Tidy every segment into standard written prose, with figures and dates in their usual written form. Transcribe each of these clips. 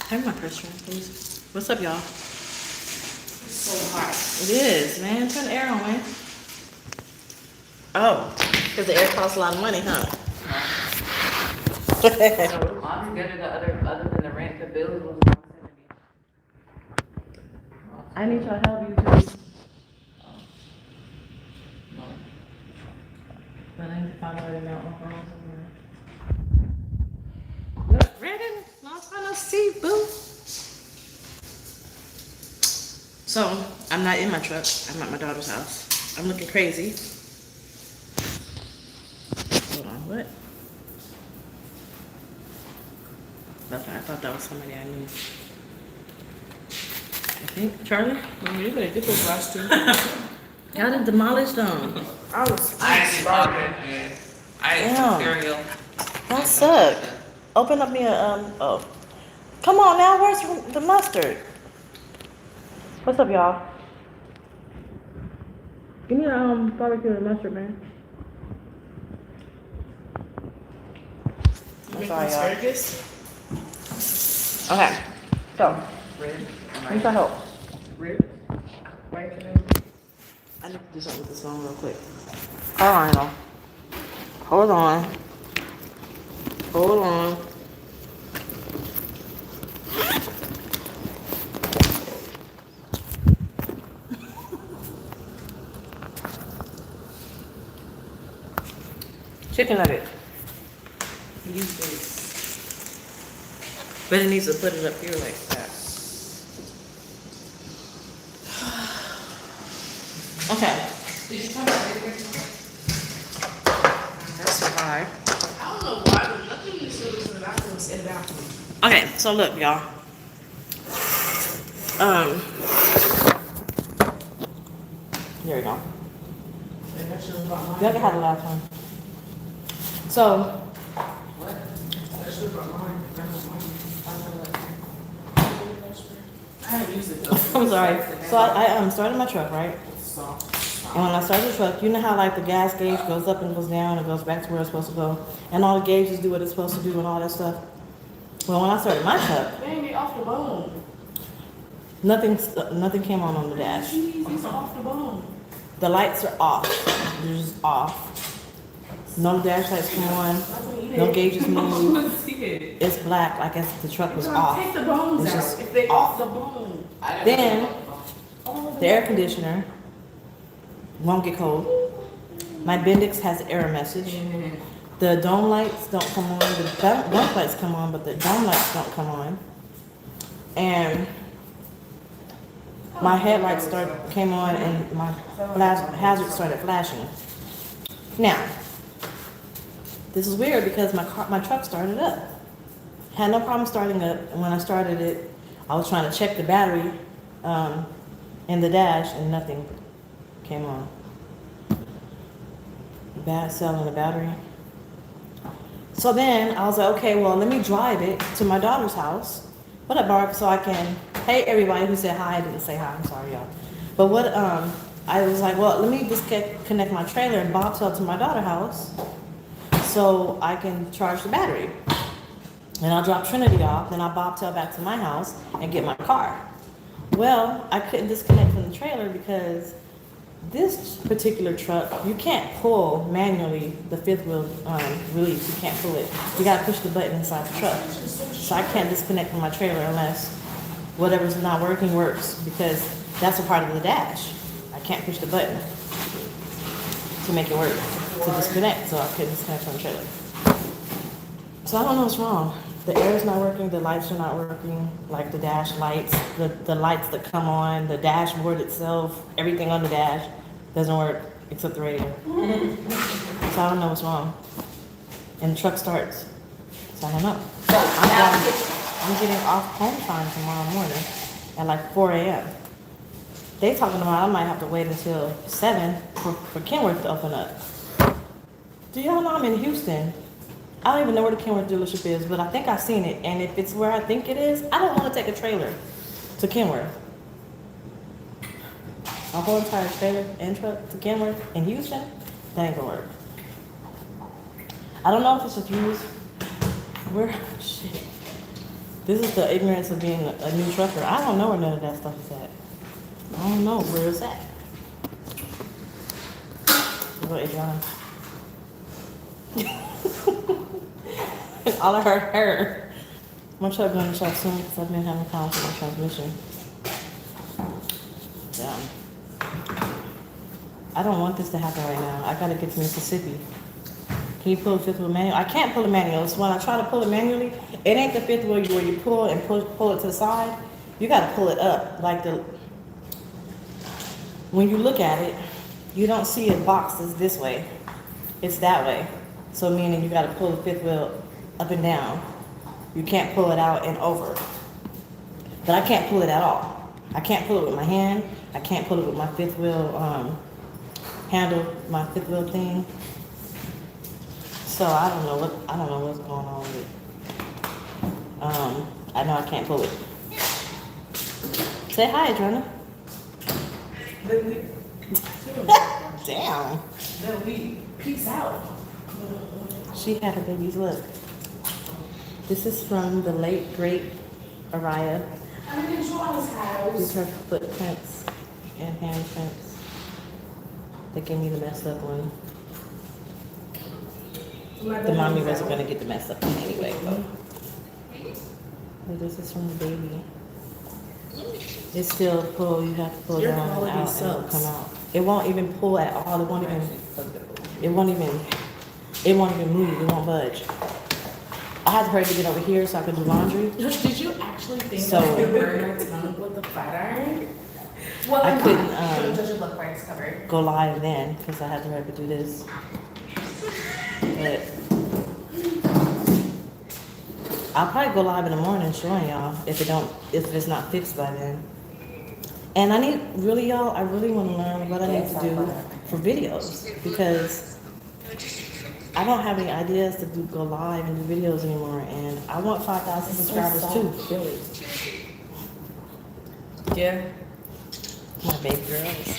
Turn my pressure on, please. What's up, y'all? It's so hot. It is, man. Turn the air on, man. Oh, because the air costs a lot of money, huh? So altogether, other than the rent, the bill was 170. I need y'all help you too. But I need to find out about my phone somewhere. Look, Brandon, not trying to see, boo. So, I'm not in my truck. I'm at my daughter's house. I'm looking crazy. Hold on, what? Okay, I thought that was somebody I knew. I think, Charlie? Mama, you better get those last two. Y'all done demolished them. I ain't starving. I ate Damn. cereal. That suck. Open up me a, oh. Come on now, where's the mustard? What's up, y'all? Give me a, barbecue and mustard, man. I'm sorry, y'all. Asparagus? Okay, so, Rib. need your help. Rib. White potato. I need to do something with this phone real quick. Carlyle. Hold on. Hold on. Chicken nugget. Use this. But it needs to put it up here like that. Okay. Did you come back later? That's so hard. I don't know why, but nothing in the service in the bathroom was in the bathroom. Okay, so look, y'all. Here we go. And that shit was about mine. Y'all can have the last one. So, What? That shit was about mine. That was mine. I haven't used it though. I'm sorry. So I started my truck, right? Soft. And when I started the truck, you know how like the gas gauge goes up and goes down and goes back to where it's supposed to go, and all the gauges do what it's supposed to do and all that stuff. Well, when I started my truck, Dang, they off the bone. nothing came on the dash. Jeez, these are off the bone. The lights are off. They're just off. No dash lights come on. No gauges move. It's black, like as if the truck was off. Take the bones It's out. just If they off the bone. Then the air conditioner won't get cold. My Bendix has an error message. The dome lights don't come on. The bump lights come on, but the dome lights don't come on. And my headlights came on, and my hazard started flashing. Now, this is weird because my truck started up. Had no problem starting up, and when I started it, I was trying to check the battery in the dash, and nothing came on. Bad cell in the battery. So then I was like, okay, well, let me drive it to my daughter's house. What up, Barb? So I can, hey, everybody who said hi. I didn't say hi. I'm sorry, y'all. But what, I was like, well, let me just connect my trailer and bobtail to my daughter's house so I can charge the battery. And I'll drop Trinity off, then I'll bobtail back to my house and get my car. Well, I couldn't disconnect from the trailer because this particular truck, you can't pull manually the fifth wheel release. You can't pull it. You gotta push the button inside the truck. So I can't disconnect from my trailer unless whatever's not working works, because that's a part of the dash. I can't push the button to make it work, to disconnect, so I couldn't disconnect from the trailer. So I don't know what's wrong. The air is not working, the lights are not working, like the dash lights, the lights that come on, the dashboard itself, everything on the dash doesn't work except the radio. So I don't know what's wrong. And the truck starts. So I don't know. I'm getting off home time tomorrow morning at like 4 a.m. They talking about I might have to wait until 7 for Kenworth to open up. Do y'all know I'm in Houston? I don't even know where the Kenworth dealership is, but I think I've seen it. And if it's where I think it is, I don't want to take a trailer to Kenworth. A whole entire trailer and truck to Kenworth in Houston, that ain't gonna work. I don't know if it's just used. Where, shit. This is the ignorance of being a new trucker. I don't know where none of that stuff is at. I don't know where it's at. Go, Adriana. All I heard her. My truck going to shop soon because I've been having problems with my transmission. Damn. I don't want this to happen right now. I gotta get to Mississippi. Can you pull a fifth wheel manual? I can't pull a manual. So when I try to pull it manually, it ain't the fifth wheel where you pull and pull it to the side. You gotta pull it up. Like when you look at it, you don't see it boxes this way. It's that way. So meaning you gotta pull the fifth wheel up and down. You can't pull it out and over. But I can't pull it at all. I can't pull it with my hand. I can't pull it with my fifth wheel handle, my fifth wheel thing. So I don't know what's going on with it. I know I can't pull it. Say hi, Adriana. Damn. Then we peace out. She had her baby's look. This is from the late great Araya. I'm in Joanna's house. These are her footprints and handprints. They gave me the messed up one. The mommy wasn't gonna get the messed up one anyway. But this is from the baby. It's still pull. You have to pull Your down and quality out and it'll sucks. come out. It won't even pull at all. It won't even move. It won't budge. I had to hurry to get over here so I could do laundry. Did you actually think So- that you could burn your tongue with the flat iron? Well, I I'm couldn't, not. Judge your look where it's covered. Go live then because I had to hurry to do this. But I'll probably go live in the morning showing y'all if it's not fixed by then. And I really want to learn what I need to do for videos because I don't have any ideas to go live and do videos anymore, and I want 5,000 subscribers too. Yeah. My baby girls.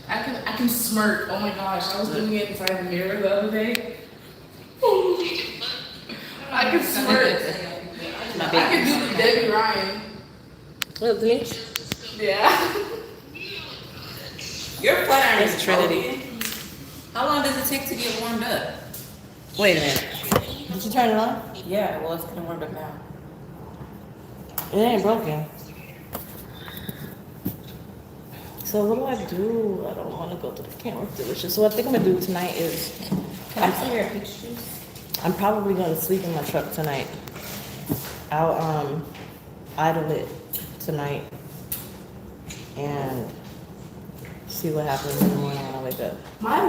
I can smirk. Oh my gosh, I was doing it in front of the mirror the other day. I can smirk. My I baby. can do the Debbie Ryan. What, Denise? Yeah. Your flat iron It's is Trinity. broken. How long does it take to get warmed up? Wait a minute. Did you turn it on? Yeah, well, it's getting warmed up now. It ain't broken. So what do I do? I don't want to go to the can't work delicious. So what I think I'm gonna do tonight is Can I see your peach juice? I'm probably gonna sleep in my truck tonight. I'll idle it tonight and see what happens in the morning when I wake up.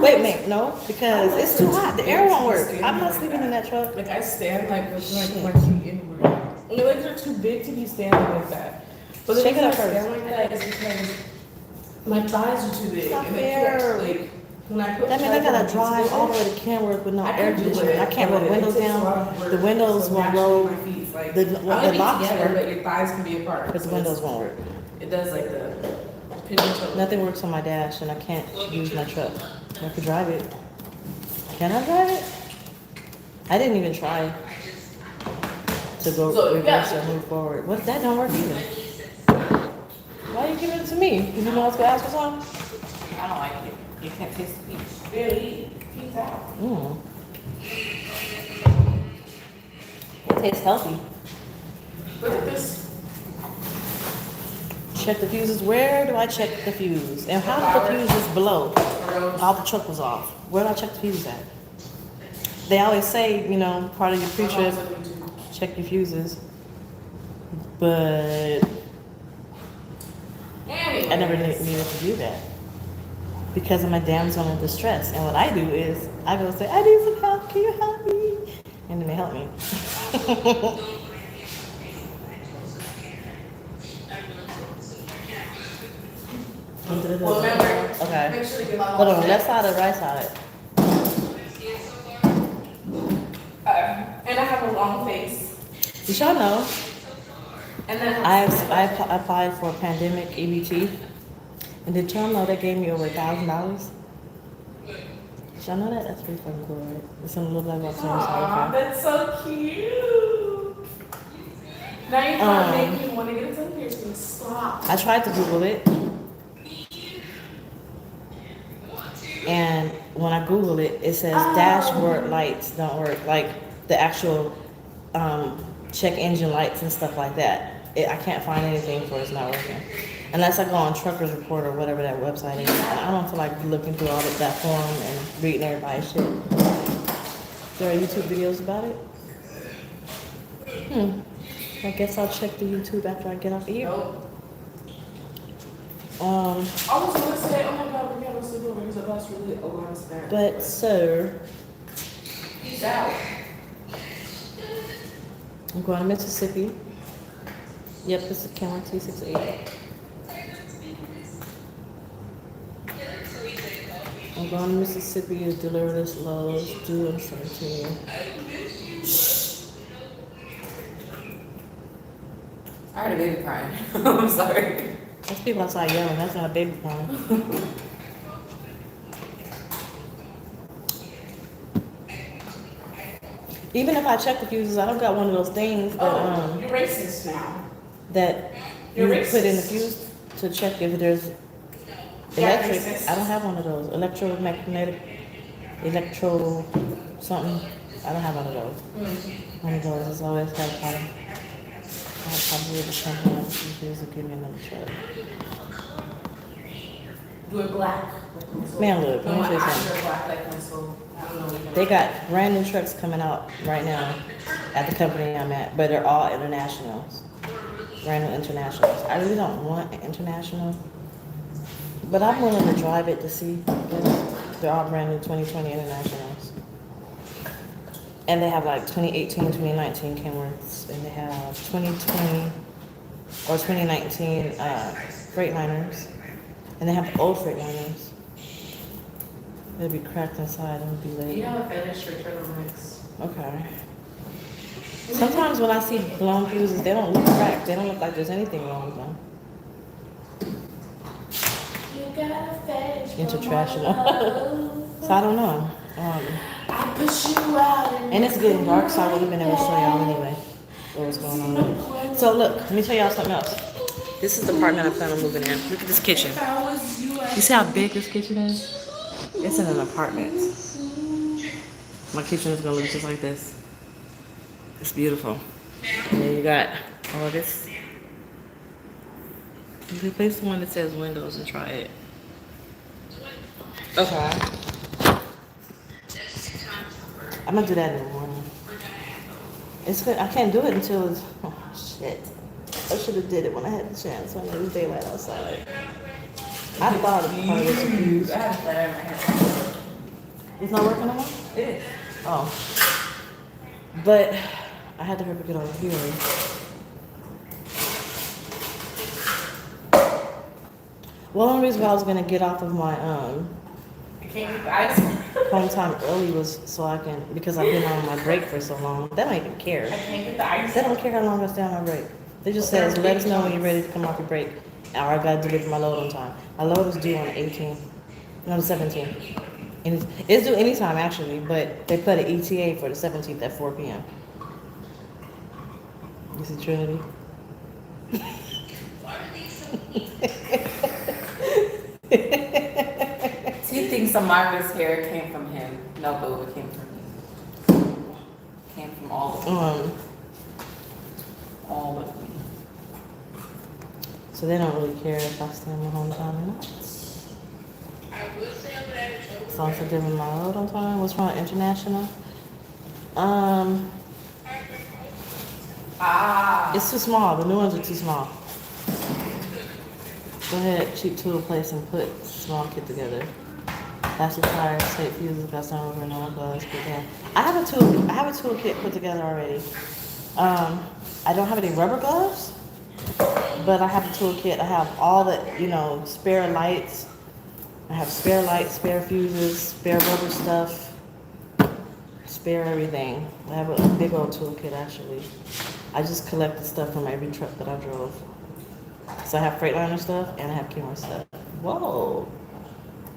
Wait, no, because it's too hot. The air won't work. I'm not sleeping in that truck. Like I stand like with my feet inward. My legs are too big to be standing like that. But the Shake it reason I up first. stand like that is because my thighs are too big. Not And fair. like when I put That means I gotta drive all the way to Kenworth with no air conditioning. I can't roll the windows down. The windows won't roll. The locks work, but your thighs can be apart. because the windows won't work. It does like the pigeon toe. Nothing works on my dash, and I can't use my truck. I could drive it. Can I drive it? I didn't even try to go So, reverse yeah. or move forward. What? That don't work either. Why are you giving it to me? You know I was gonna ask for some? I don't like it. You can't taste the peach. Really? Peace out. It tastes healthy. Look at this. Check the fuses. Where do I check the fuse? And how did the fuses blow? All the truck was off. Where do I check the fuses at? They always say, part of your pre-trip, check your fuses. But I never needed to do that because of my damsel in distress. And what I do is I go say, I need some help. Can you help me? And then they help me. Well, remember, Okay. make sure to get Hold on, left side or right side? And I have a long face. Did y'all know And then I applied for a pandemic EBT, and did y'all know they gave me over $1,000? Did y'all know that? That's pretty fucking cool, right? It's gonna look like what's on the Aw, side. that's so cute. Now you're trying to make me want to get a tongue piercing. Stop. I tried to Google it, and when I Google it, it says dashboard lights don't work, like the actual check engine lights and stuff like that. I can't find anything for it's not working. Unless I go on Truckers Report or whatever that website is. And I don't feel like looking through all of that form and reading everybody's shit. There are YouTube videos about it? I guess I'll check the YouTube after I get off of here. Nope. I was gonna say, oh my god, we gotta sleep over because that's really a lot of spare. But so, Peace out. I'm going to Mississippi. Yep, this is camera 268. I'm going to Mississippi to deliver this load due on 17. I heard a baby crying. I'm sorry. That's people outside yelling. That's not a baby crying. Even if I check the fuses, I don't got one of those things that You're racist now. that You're you put in the racist. fuse to check if there's Yeah, electric. racist. I don't have one of those. Electromagnetic, electro something. I don't have one of those. One of those is always had a problem. I'll probably just come home and fuse to give me another truck. Do it black. Man, look, let me No, tell you my eyes something. are black like pencil. I don't know. They got brand new trucks coming out right now at the company I'm at, but they're all internationals. Brand new internationals. I really don't want an international, but I'm willing to drive it to see. Because they're all brand new 2020 internationals. And they have like 2018, 2019 Kenworths, and they have 2020 or 2019 Freightliners, and they have the old Freightliners. They'll be cracked inside and be Do late. you have a fetish for turtlenecks? Okay. Sometimes when I see blown fuses, they don't look cracked. They don't look like there's anything wrong with them. You got a fetish for International. my love. So I don't know. I push you out And it's getting dark, so I would have been able to show y'all anyway what was going on. So look, let me tell y'all something else. This is the apartment I plan on moving in. Look at this kitchen. You see how big this kitchen is? It's in an apartment. My kitchen is gonna look just like this. It's beautiful. And then you got all this. You can place the one that says windows and try it. Okay. I'm gonna do that in the morning. It's good. I can't do it until it's, oh shit. I should have did it when I had the chance when it was daylight outside. I thought it probably was confused. I have a flat iron in my hair. It's not working no more? It is. Oh. But I had to hurry get over here. Well, the only reason why I was gonna get off of my I can't get the ice. home time early was so I can, because I've been on my break for so long. They don't even I care. can't get the ice. They don't care how long I stay on my break. They just says, let us know when you're ready to come off your break. Or I gotta deliver my load on time. My load is due on the 18th. No, the 17th. And it's due anytime actually, but they put an ETA for the 17th at 4 p.m. You see Trinity? She thinks Amara's hair came from him. No, boo, it came from me. Came from all of me. All of me. So they don't really care if I stay on my home time or not. So I'm forgiving my load on time. What's wrong with international? It's too small. The new ones are too small. Go ahead, cheap tool place and put small kit together. Plastic tires, tape fuses, got some over and all gloves. I have a tool kit put together already. I don't have any rubber gloves, but I have a tool kit. I have all the, spare lights. I have spare lights, spare fuses, spare rubber stuff, spare everything. I have a big old toolkit actually. I just collected stuff from every truck that I drove. So I have Freightliner stuff and I have Kenworth stuff. Whoa.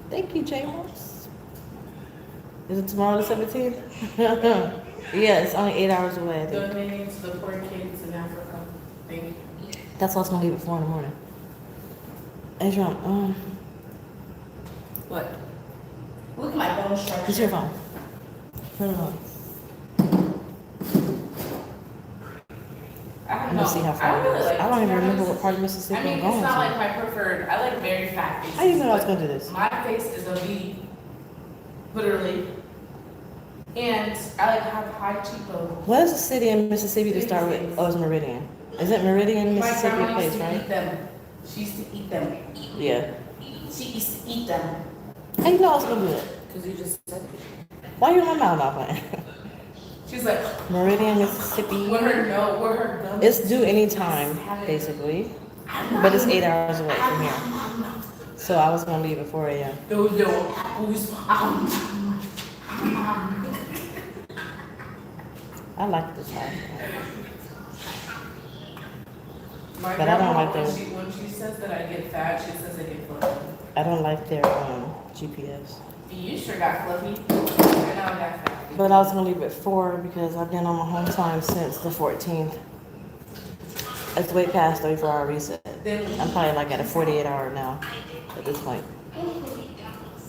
Thank you, James. Is it tomorrow the 17th? Yeah, it's only 8 hours away, I think. Donating to the poor kids in Africa. Thank you. That's why I was gonna leave at 4 in the morning. Adrian, What? Look at my bone structure. use your phone. Put it on. I don't I'm know. gonna see how far I it really is. like I don't even Permanence. remember what part of Mississippi I mean, I'm it's going not to. like my preferred. I like very fat faces. How do you know I was but gonna do this? My face is a V, literally. And I like have high cheekbones. What is the city in Mississippi to start with? Oh, it's Meridian. Is it Meridian, My Mississippi grandma place, used to right? eat them. She used to eat them. Yeah. She used to eat them. How you know I was gonna do it? Because you just said it. Why you in my mouth not playing? She's like, Meridian, Mississippi. where her gums. It's due anytime, basically. But it's 8 hours away from here. So I was gonna leave at 4 a.m. Those little apples. I like this life. My But I don't grandma, like those. when she says that I get fat, she says I get fluffy. I don't like their GPS. You sure got fluffy. And now I got fat. But I was gonna leave at 4 because I've been on my home time since the 14th. It's way past 34-hour reset. I'm probably like at a 48-hour now at this point.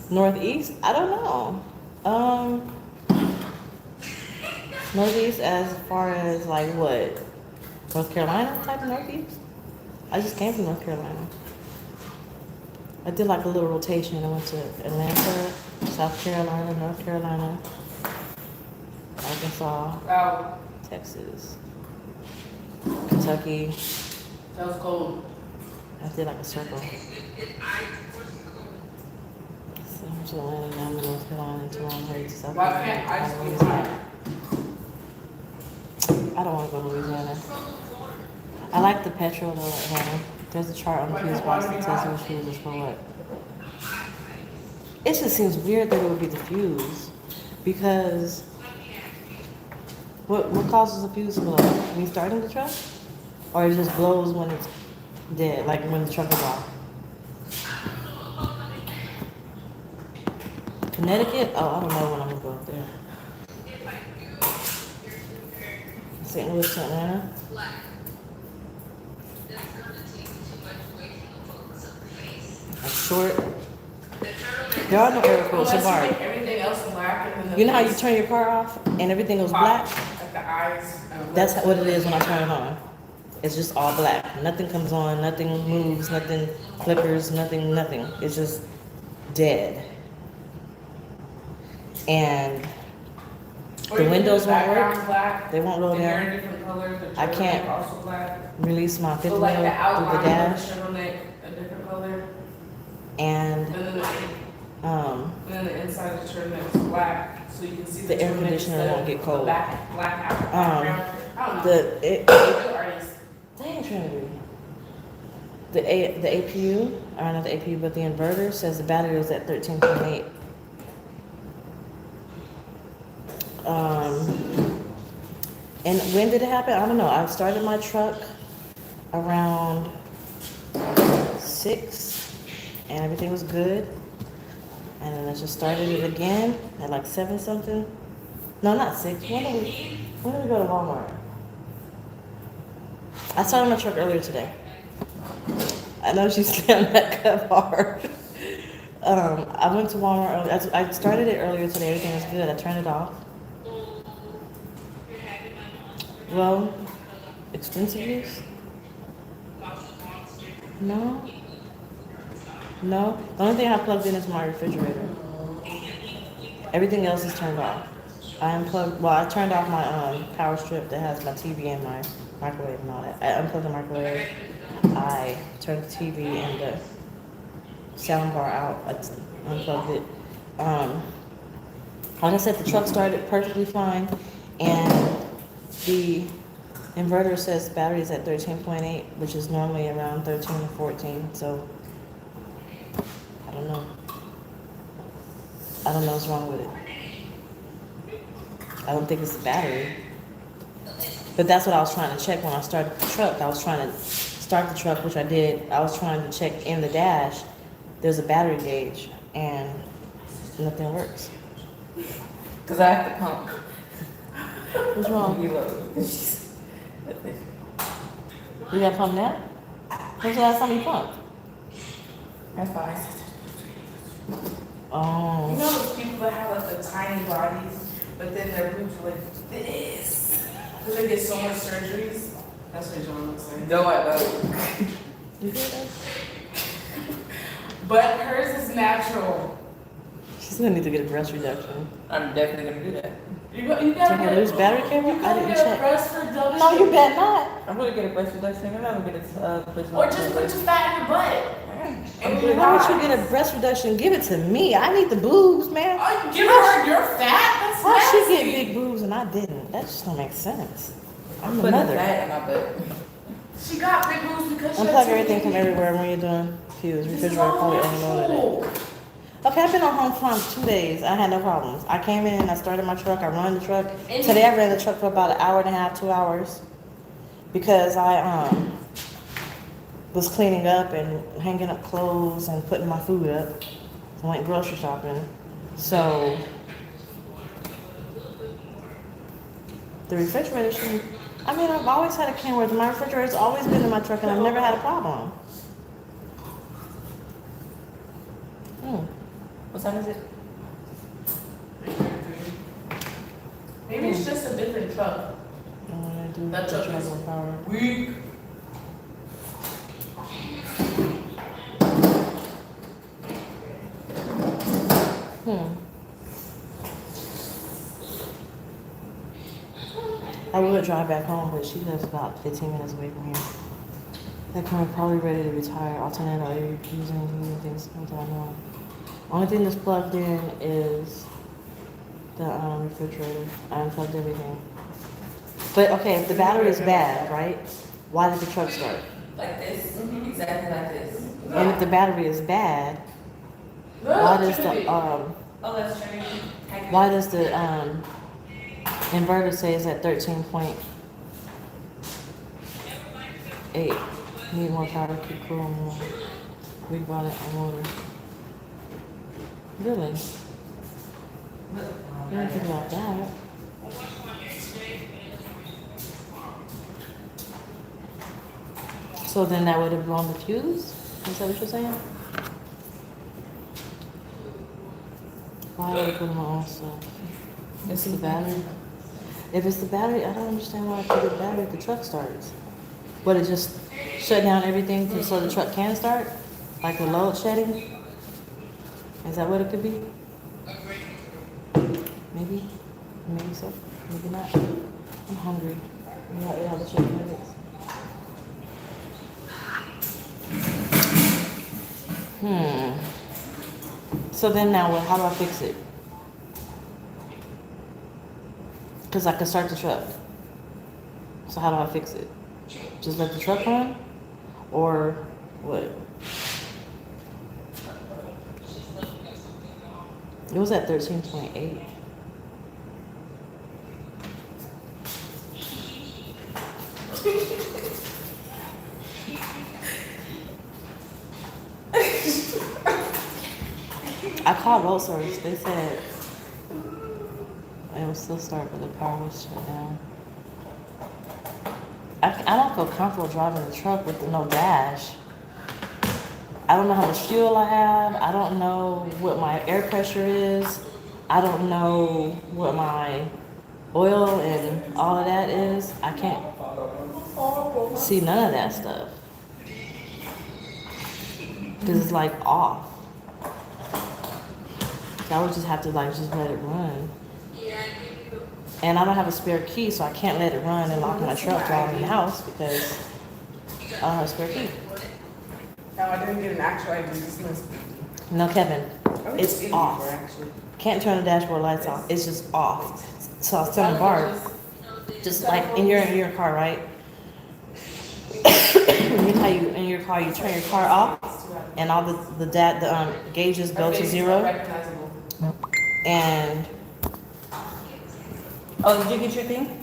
Northeast? I don't know. Northeast as far as like what? North Carolina type of Northeast? I just came from North Carolina. I did like a little rotation. I went to Atlanta, South Carolina, North Carolina, Arkansas, Wow, Texas, Kentucky. that was cold. I did like a circle. So I'm to Atlanta, now I'm in North Carolina, tomorrow I'm headed to South Why Carolina. can't I I'm just Louisiana. I don't want to go to Louisiana. I like the petrol though at home. There's a chart on the fuse box that tells you which fuse is for what. It just seems weird that it would be the fuse because what causes a fuse to blow? When you starting the truck? Or it just blows when it's dead, like when the truck is off? Connecticut? Oh, I don't know when I'm gonna go up there. St. Louis to Atlanta? Like short. There are no airports, Unless you Safari. make everything else black and then the You know how you face turn your car off and everything goes pop, black? like the eyes. That's what it is when I turn it on. It's just all black. Nothing comes on, nothing moves, nothing flickers, nothing. It's just dead. And Or the you can do windows the won't work. background black, They won't roll and you're down. in different colors, the I turtleneck can't also black. Release my fifth So wheel like through the the outline of dash. the turtleneck, a different color, And and then the inside of the turtleneck is black, so you can see The air turtleneck conditioner instead won't of get the cold. black background. I don't know. the Good artist. dang Trinity. The APU, or not the APU, but the inverter says the battery was at 13.8. And when did it happen? I don't know. I started my truck around 6, and everything was good. And then I just started it again at like 7 something. No, not 6. When did we go to Walmart? I started my truck earlier today. I know she's slammed that cup hard. I went to Walmart earlier. I started it earlier today. Everything was good. I turned it off. Well, extensive use? No. The only thing I plugged in is my refrigerator. Everything else is turned off. I turned off my power strip that has my TV and my microwave and all that. I unplugged the microwave. I turned the TV and the sound bar out. I unplugged it. Like I said, the truck started perfectly fine, and the inverter says battery is at 13.8, which is normally around 13 or 14. So I don't know. I don't know what's wrong with it. I don't think it's the battery. But that's what I was trying to check when I started the truck. I was trying to start the truck, which I did. I was trying to check in the dash. There's a battery gauge, and nothing works. Because I have to pump. What's wrong? You look. You got pumped now? When's the last time you pumped? That's fine. You Oh. know those people that have like the tiny bodies, but then their boobs are like this? Because they get so much surgeries. That's what John looks like. No, I don't. You hear that? But hers is natural. She's gonna need to get a breast reduction. I'm definitely gonna do that. You gotta Take a loose battery cable? You I gotta didn't get a check. breast reduction. No, you bet not. I'm gonna get a breast reduction. I'm gonna get a Or just put your fat in your butt. And your Why would you thighs. get a breast reduction? Give it to me. I need the boobs, man. Oh, give her your fat? That's Why she nasty. get big boobs and I didn't? That just don't make sense. I'm the putting mother. fat in my butt. She got big boobs because she Unplug had everything from titties. everywhere when you're doing fuse. This is Refrigerator all probably only loaded it. natural. Okay, I've been on home for 2 days. I had no problems. I came in, I started my truck, I run the truck. And Today I ran the truck for about an hour and a half, 2 hours. Because I was cleaning up and hanging up clothes and putting my food up. I went grocery shopping. So the refrigerator shouldn't, I mean, I've always had a can where my refrigerator's always been in my truck and I've never had a problem. What time is it? Maybe it's just a different truck. And when I do That the truck is travel power. weak. I would drive back home, but she lives about 15 minutes away from here. That car probably ready to retire. Alternate or using things that I know. Only thing that's plugged in is the refrigerator. I unplugged everything. But okay, if the battery is bad, right? Why did the truck start? Like this. Exactly like this. And if the battery is bad, Look, why does Trinity. the Oh, that's true. why does the inverter say it's at 13.8? Need more power, keep cool more. We bought it on order. Really? You didn't think about that. So then that would have blown the fuse? Is that what you're saying? Why would I put them on stuff? It's the battery. If it's the battery, I don't understand why I put the battery if the truck starts. Would it just shut down everything so the truck can start? Like the load shedding? Is that what it could be? Maybe. Maybe so. Maybe not. I'm hungry. You want to have the chicken nuggets? So then now what? How do I fix it? Because I can start the truck. So how do I fix it? Just let the truck run? Or what? It was at 13.8. I called road service. They said it would still start, but the power was shut down. I don't feel comfortable driving the truck with no dash. I don't know how much fuel I have. I don't know what my air pressure is. I don't know what my oil and all of that is. I can't see none of that stuff. Because it's like off. So I would just have to like just let it run. And I don't have a spare key, so I can't let it run and lock my truck while I'm in the house because I don't have a spare key. No, I didn't get an actual ID. This must be. No, Kevin, it's in off. before, actually. Can't turn the dashboard lights off. It's just off. So I was telling Barb, just like in your car, right? You know how you in your car you turn your car off, and all the gauges go to zero, Recognizable. and Oh, did you get your thing?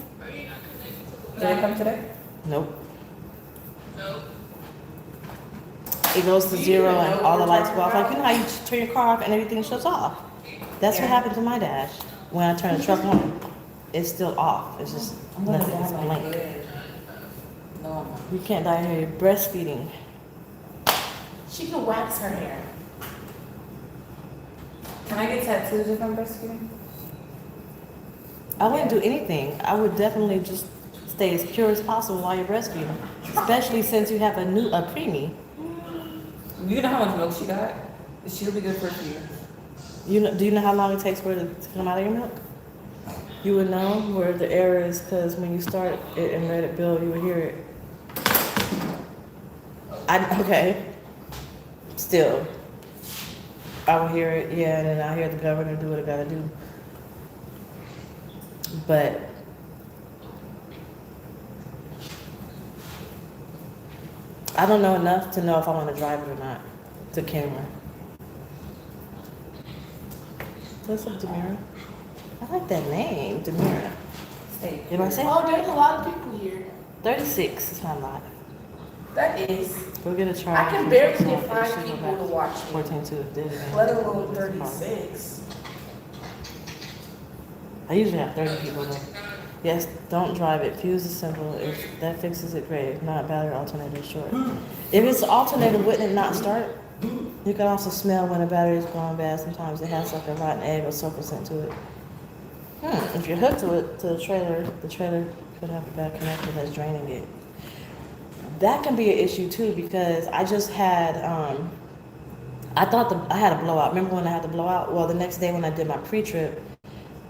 Did it come today? nope. It goes to zero and all the lights go off. Like, you know how you turn your car off and everything shuts off? That's what happened to my dash. When I turn the truck on, it's still off. It's just nothing. It's blank. No, I'm not. You can't dye your hair. You're breastfeeding. She can wax her hair. Can I get tattoos if I'm breastfeeding? I wouldn't do anything. I would definitely just stay as pure as possible while you're breastfeeding, especially since you have a preemie. You know how much milk she got? She'll be good for a few years. Do you know how long it takes for it to come out of your milk? You would know where the error is because when you start it and let it build, you would hear it. Okay. Still, I will hear it, yeah, and then I hear the governor do what it gotta do. But I don't know enough to know if I want to drive it or not to Kenmore. What's up, Demira? I like that name, Demira. Stay. Did I say Oh, there's a lot of people here. 36 is my lot. That is. We're gonna try. I can barely get 5 people to watch me, 14 to let alone 36. I usually have 30 people though. Yes, don't drive it. Fuse is simple. If that fixes it, great. If not, battery alternator is short. If it's alternator, wouldn't it not start? You can also smell when a battery is going bad. Sometimes it has like a rotten egg or something sent to it. If you're hooked to it, to the trailer could have a bad connector that's draining it. That can be an issue too because I just had, I thought I had a blowout. Remember when I had the blowout? Well, the next day when I did my pre-trip,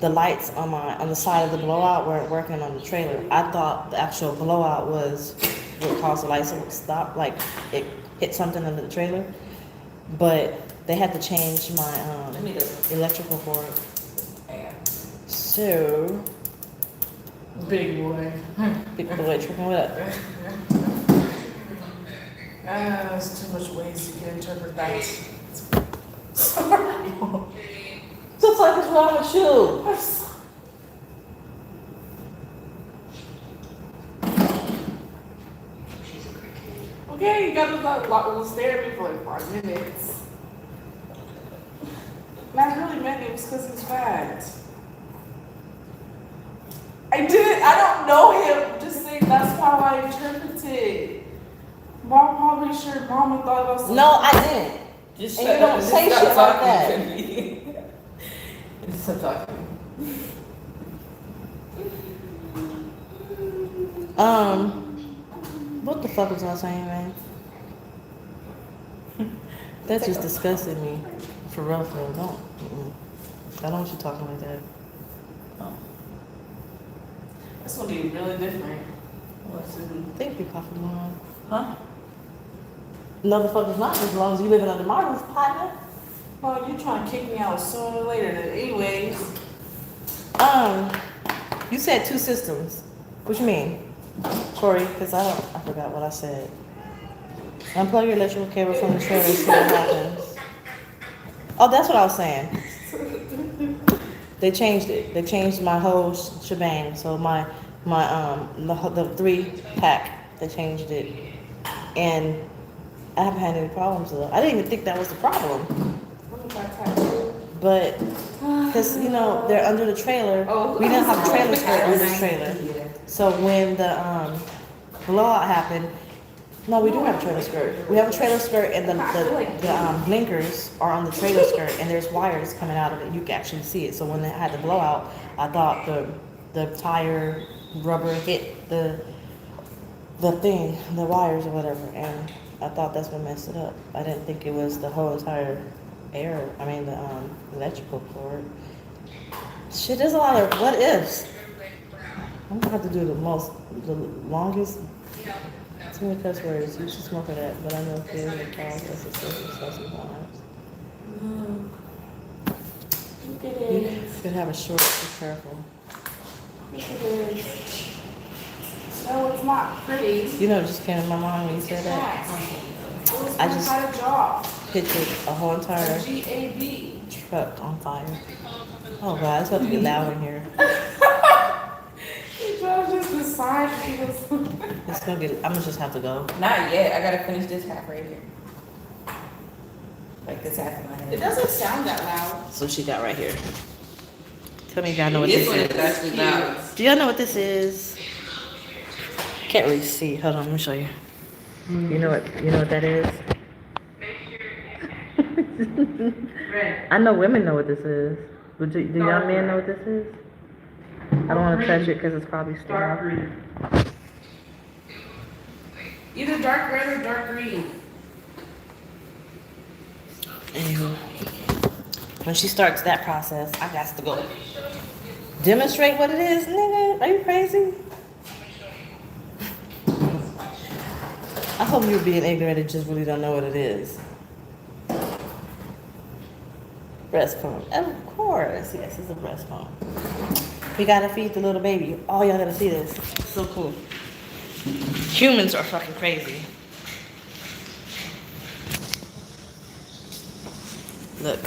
the lights on the side of the blowout weren't working on the trailer. I thought the actual blowout was what caused the lights to stop, like it hit something under the trailer. But they had to change my electrical cord. Yeah. So, Big boy. big boy tripping what up? There's too much ways you can interpret that. Sorry. Looks like it's wrong with you. I'm sorry. Okay, you gotta stare at me for like 5 minutes. And I really meant it was because he's fat. I don't know him. Just saying that's how I interpreted. Mom probably sure Mama thought I was. No, I didn't. Just And shut you don't up. say Just shit stop like talking that. to me. Just stop talking. What the fuck was I saying, man? That just disgusted me. For real, don't. I don't want you talking like that. This gonna be really different. What's it? Thank you, Coffee Mom. Huh? No, the fuck is not as long as you living under my roof, partner. Oh, you trying to kick me out sooner or later. Anyways. You said 2 systems. What you mean? Corey, because I forgot what I said. Unplug your electrical cable from the trailer and see what happens. Oh, that's what I was saying. They changed it. They changed my whole shebang. So the 3-pack, they changed it. And I haven't had any problems with it. I didn't even think that was the problem. What if I tattoo? But, because, they're under the trailer. We didn't have a trailer skirt under the trailer. So when the blowout happened, no, we do have a trailer skirt. We have a trailer skirt and the blinkers are on the trailer skirt and there's wires coming out of it. You can actually see it. So when they had the blowout, I thought the tire rubber hit the thing, the wires or whatever. And I thought that's what messed it up. I didn't think it was the whole entire the electrical cord. Shit, there's a lot of what ifs. I'm gonna have to do the longest, too many cuss words. You should smoke of that, but I know kids and cows, that's a social sometimes. Look at You it. could have a short, be careful. Look at it. No, it's not pretty. You know, it just came to my mind when you said that. I just- had a job. Pictured a whole entire GAB. truck on fire. Oh God, it's about to get loud in here. You just decide he was. It's gonna get, I'm gonna just have to go. Not yet. I gotta finish this half right here. Like this half in my It head. doesn't sound that loud. So she got right here. Tell me if y'all know what This this one is is. actually loud. Do y'all know what this is? Can't really see. Hold on, let me show you. You know what that is? Red. I know women know what this is. But do young men know what this is? I don't want to touch it because it's probably still Dark out. green. Either dark red or dark green. Anywho, when she starts that process, I got to go demonstrate what it is, nigga. Are you crazy? I hope you're being ignorant and just really don't know what it is. Breast pump. Of course. Yes, it's a breast pump. We gotta feed the little baby. Oh, y'all gotta see this. It's so cool. Humans are fucking crazy. Look.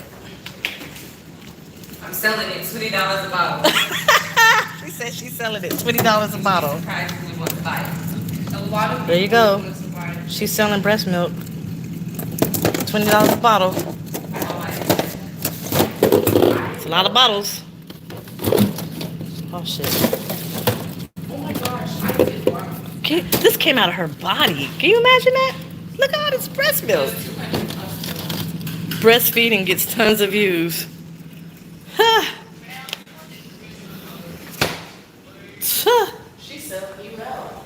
I'm selling it $20 a bottle. She said she's selling it $20 a bottle. Surprisingly want to buy it. A lot of There you people go. want to buy it. She's selling breast milk. $20 a bottle. I don't like it. It's a lot of bottles. Oh shit. Oh my gosh, I did one. This came out of her body. Can you imagine that? Look at all this breast milk. Breastfeeding gets tons of views. Huh. Huh. She's selling you out.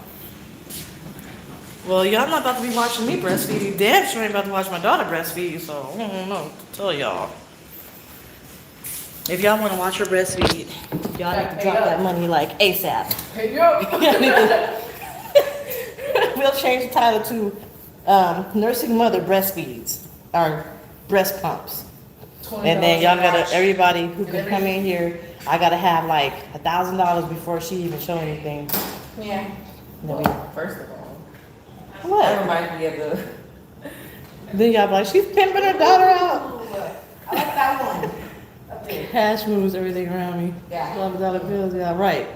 Well, y'all not about to be watching me breastfeed. You damn sure ain't about to watch my daughter breastfeed, so I don't know what to tell y'all. If y'all want to watch her breastfeed, y'all need to drop that money like ASAP. Hey yo. We'll change the title to Nursing Mother Breastfeeds, or Breast Pumps. And then y'all gotta, everybody who can come in here, I gotta have like $1,000 before she even show anything. Yeah. Then First of all, we- what? that reminds me of the. Then y'all be like, she's pimping her daughter out. I like that one. Up there. Cash moves everything around me. Yeah. $12 bills, yeah, right.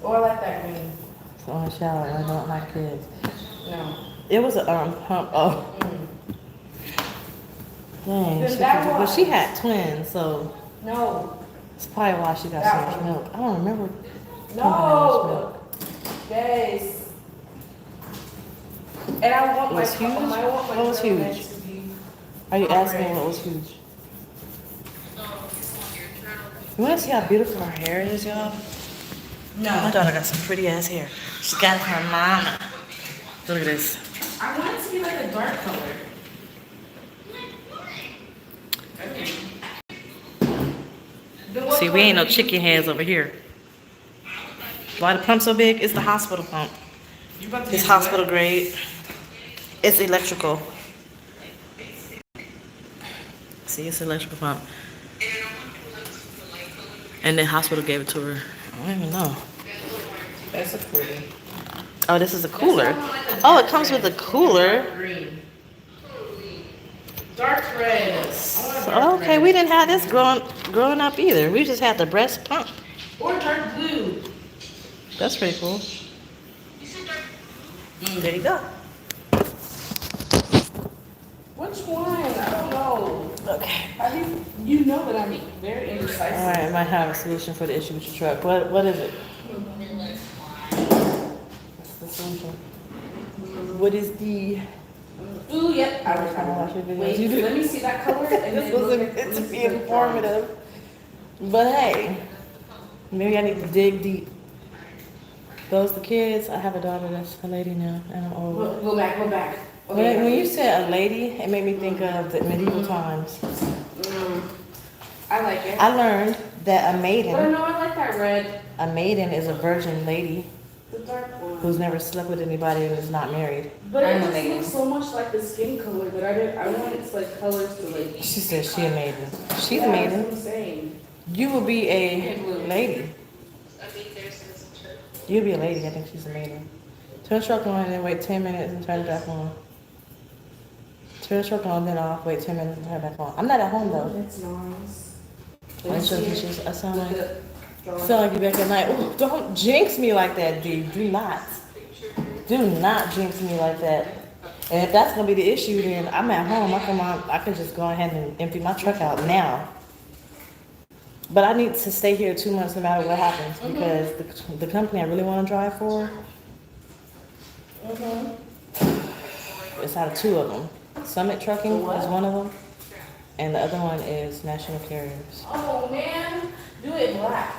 Oh, I like that green. So on the shower, I don't like kids. No. It was a pump. Oh, dang. Then that But one. she had twins, so No. it's probably why she got That so much one. milk. I don't remember. pumping that much No. milk. Yes. And I want my Was huge? I want my What was permanence huge? to be. Are you asking what was huge? You want to see how beautiful her hair is, y'all? My No. daughter got some pretty ass hair. She got it from her mama. Look at this. I want it to be like a dark color. Then what See, we ain't no color do you chicken heads over here. Why the pump so big? It's the hospital pump. You about to It's use hospital what? grade. It's electrical. See, it's electrical pump. And then hospital gave it to her. I don't even know. That's a pretty. Oh, this is a cooler. Oh, it comes with a cooler. Dark green. Dark red. I want a dark Oh, okay, red. we didn't have this growing up either. We just had the breast pump. Or dark blue. That's pretty cool. There you go. Which one? I don't know. Okay. You know that I'm very indecisive. All right, I might have a solution for the issue with your truck. What is it? What's the solution? What is the? Ooh, yep. I was I watch your videos. Wait, You do. let me see that color. And This then was look meant at- to let's be see the informative. But hey, maybe I need to dig deep. Those the kids. I have a daughter that's a lady now, and I'm old. Go back, go back. When you said a lady, it made me think of the medieval times. I like it. I learned that a But maiden no, I like that red. is a virgin lady The dark one. who's never slept with anybody and is not married. But I'm it a just maiden. looks so much like the skin color that I want its like colors to like. She says she a maiden. She's Yeah, a that's maiden. what I'm saying. You will be a lady. You'll be a lady. I think she's a maiden. Turn the truck on and then wait 10 minutes and turn it back on. Turn the truck on, then off. Wait 10 minutes and turn it back on. I'm not at home though. It's nice. I sound like Drawing. sound like you back at night. Ooh, don't jinx me like that, dude. Do not jinx me like that. And if that's gonna be the issue, then I'm at home. I can just go ahead and empty my truck out now. But I need to stay here 2 months no matter what happens because the company I really want to drive for, It's out of two of them. Summit Trucking The what? is one of them, and the other one is National Carriers. Oh, man, do it black.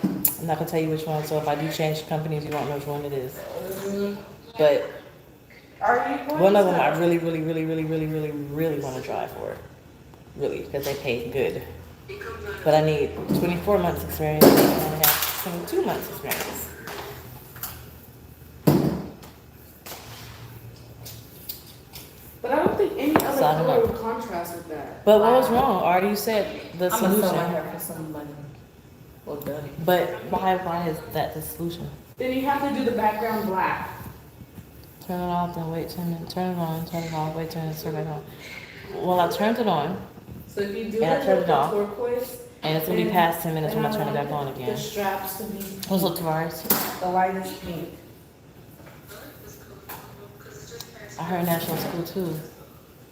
I'm not gonna tell you which one, so if I do change companies, you won't know which one it is. But Are you going one of them to- I really want to drive for. Really, because they pay good. But I need 24 months experience and I have 22 months experience. But I don't think any other So I don't color know. would contrast with that. But what was wrong? Already you said the I'm gonna sell my solution. hair for some money. Well, dirty. But why is that the solution? Then you have to do the background black. Turn it off, then wait 10 minutes. Turn it on, turn it off, wait 10 minutes, turn it on. Well, I turned it on, So if you do And I it turned with it the off. turquoise. and it's gonna be past 10 minutes when I turn it back on The again. straps to be What's up, Tavares? the lightest pink. I heard National School too.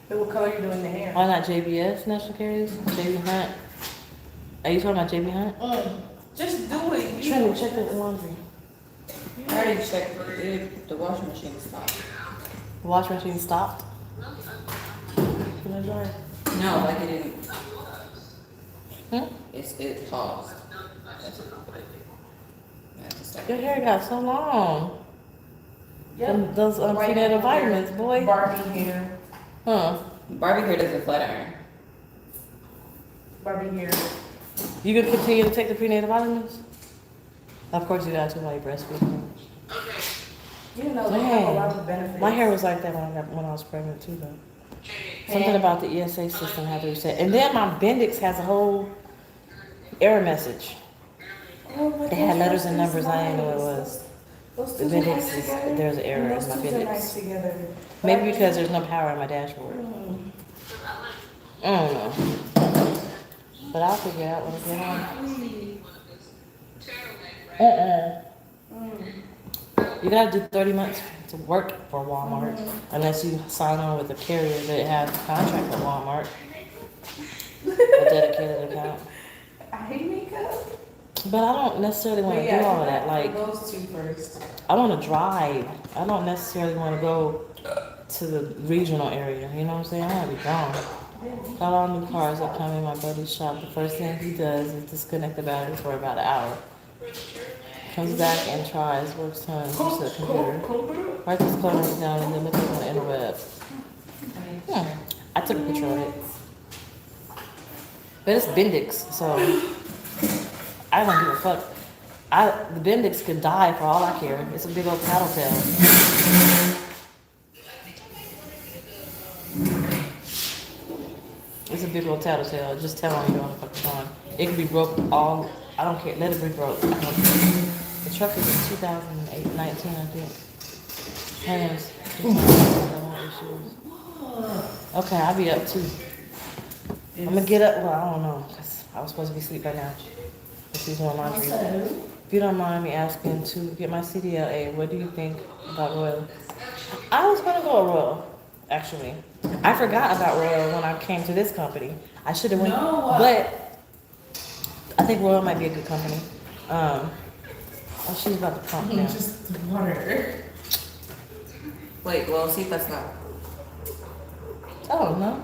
Then what color you doing the hair? Why not JBS National Carriers? JB Hunt? Are you talking about JB Hunt? Just do it. You Trinity, check the laundry. I already checked it. The washing machine stopped. The washing machine stopped. Can I dry? No, like it didn't. Hmm? It paused. That's it. I have to stop. Your hair got so long. Yep. Those White prenatal hair. vitamins, boy. Barbie hair. Huh? Barbie hair doesn't flat iron. Barbie hair. You gonna continue to take the prenatal vitamins? Of course you got to while you breastfeed. You know, they have a lot of benefits. My hair was like that when I was pregnant too, though. Something about the ESA system had to reset, and then my Bendix has a whole error message. Oh, but It had those letters and two numbers. I didn't know what it nice. was. Those The two are Bendix nice is together. there's an error And in those my two are nice Bendix. together. Maybe because there's no power in my dashboard. I don't know. But I'll figure it out when I get on. You gotta do 30 months to work for Walmart, unless you sign on with a carrier that has a contract with Walmart, a dedicated account. I hate makeup. But I don't necessarily want to do all of that. Like, those two first. I want to drive. I don't necessarily want to go to the regional area. You know what I'm saying? I want to be gone. Got all new cars that come in my buddy's shop. The first thing he does is disconnect the battery for about an hour. Comes back and tries, works tons, uses the computer. Writes his comments down and then looks on the interwebs. I took a picture of it. But it's Bendix, so I don't give a fuck. The Bendix could die for all I care. It's a big old tattletale. It's a big old tattletale. Just tell them you don't fucking time. It can be broke all. I don't care. Let it be broke. I don't care. The truck is in 2008, 19, I think. Hands. Okay, I'll be up too. I'm gonna get up. Well, I don't know, 'cause I was supposed to be asleep by now. But she's doing laundry. If you don't mind me asking to get my CDLA, what do you think about Royal? I was gonna go Royal, actually. I forgot about Royal when I came to this company. I should have went, but I think Royal might be a good company. Oh, she's about to pump now. Just water. Wait, well, see if that's not. Oh, no.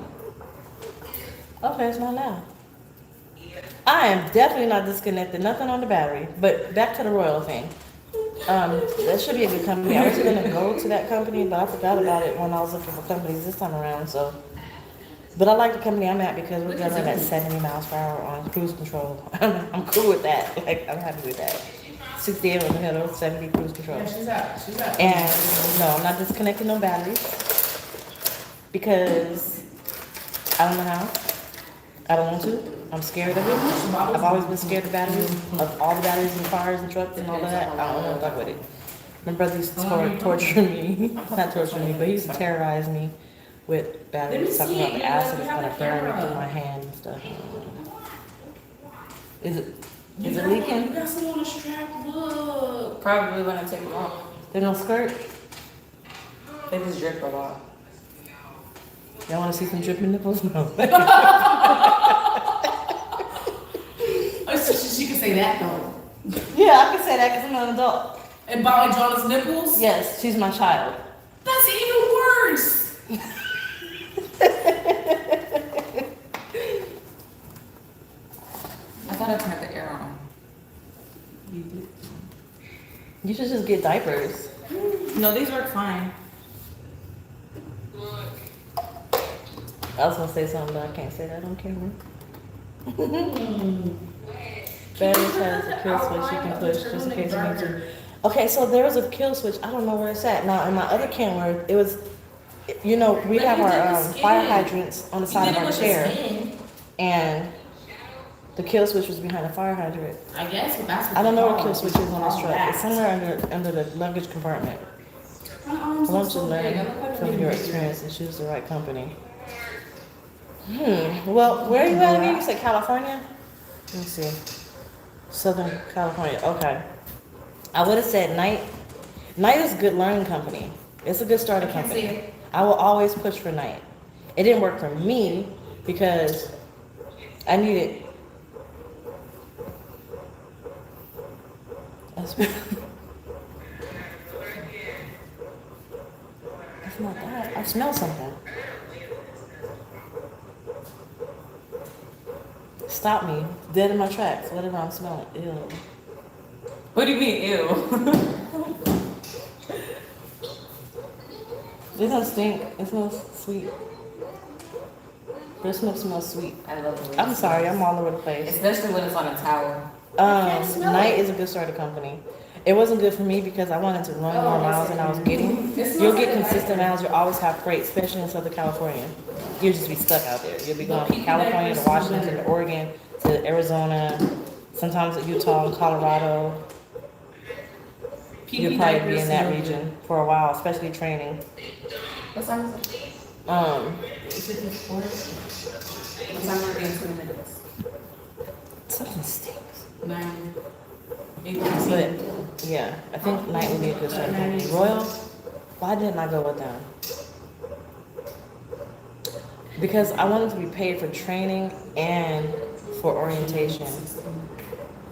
Okay, it's not loud. I am definitely not disconnected, nothing on the battery. But back to the Royal thing. That should be a good company. I was gonna go to that company, but I forgot about it when I was looking for companies this time around, so. But I like the company I'm at because we're gonna run at 70 miles per hour on cruise control. I'm cool with that. Like, I'm happy with that. 68 on the middle, 70 cruise control. Yeah, she's out. She's out. And no, I'm not disconnecting no batteries because I don't know how. I don't want to. I'm scared of it. I've always been scared of batteries, of all the batteries in cars and trucks and all of that. I don't want to fuck with it. My brother used to torture me, not torture me, but he used to terrorize me with batteries, talking about the acid is gonna burn me through my hand and stuff. Is it leaking? You got some on the strap. Look. Probably when I take them off. They don't skirt? They just drip a lot. Y'all wanna see some dripping nipples? No. Oh, so she can say that though. Yeah, I can say that because I'm not an adult. And by John's nipples? Yes, she's my child. That's even worse. I thought I turned the air on. You did. You should just get diapers. No, these work fine. I was gonna say something, but I can't say that on camera. Batteries has a kill switch you can push just in case you need to. Okay, so there was a kill switch. I don't know where it's at. Now, in my other camera, it was, you know, we have our fire hydrants on the side of our chair, and the kill switch was behind the fire hydrant. I guess that's what I don't know where they kill call switch is on this it. truck. It's somewhere under the luggage compartment. My I arms are want you to so big. I look learn like from a your baby. experience and choose the right company. Well, where are you at again? You said California? Let me see. Southern California. Okay. I would have said Night. Night is a good learning company. It's a good starter I can't see company. it. I will always push for Night. It didn't work for me because I needed. That's It's not that. I smell something. Stop me. Dead in my tracks. Whatever I'm smelling. Ew. What do you mean, ew? It doesn't stink. It smells sweet. This smells sweet. I love it. I'm sorry. I'm all over the place. Especially when it's on a towel. Night is a good starter company. It wasn't good for me because I wanted to run more miles than I was getting. You'll get consistent miles. You'll always have freight, especially in Southern California. You'll just be stuck out there. You'll be going from California to Washington to Oregon to Arizona, sometimes to Utah and Colorado. You'll probably be in that region for a while, especially training. What time is it? Is it this quarter? What time are we in 20 minutes? Something stinks. 9. 8. But yeah, I think Night would be a good starter company. Royal, why didn't I go with them? Because I wanted to be paid for training and for orientation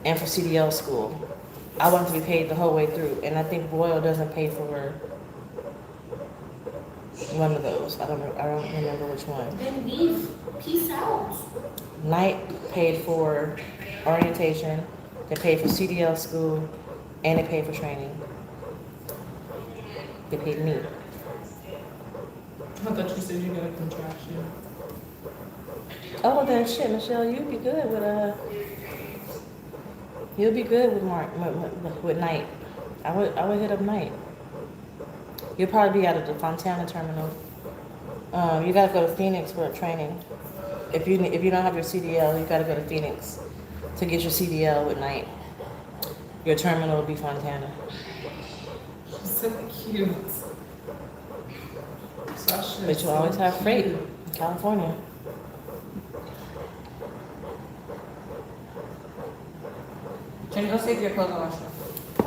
and for CDL school. I wanted to be paid the whole way through, and I think Royal doesn't pay for one of those. I don't remember which one. Then leave. Peace out. Night paid for orientation, they paid for CDL school, and they paid for training. They paid me. I thought you said you got a contraction. Oh, then shit, Michelle, you'd be good with you'll be good with with Night. I would hit up Night. You'll probably be out of the Fontana terminal. You gotta go to Phoenix for a training. If you don't have your CDL, you gotta go to Phoenix to get your CDL with Night. Your terminal will be Fontana. So cute. Sasha, But you always have freight in California. Can you go save your clothes on?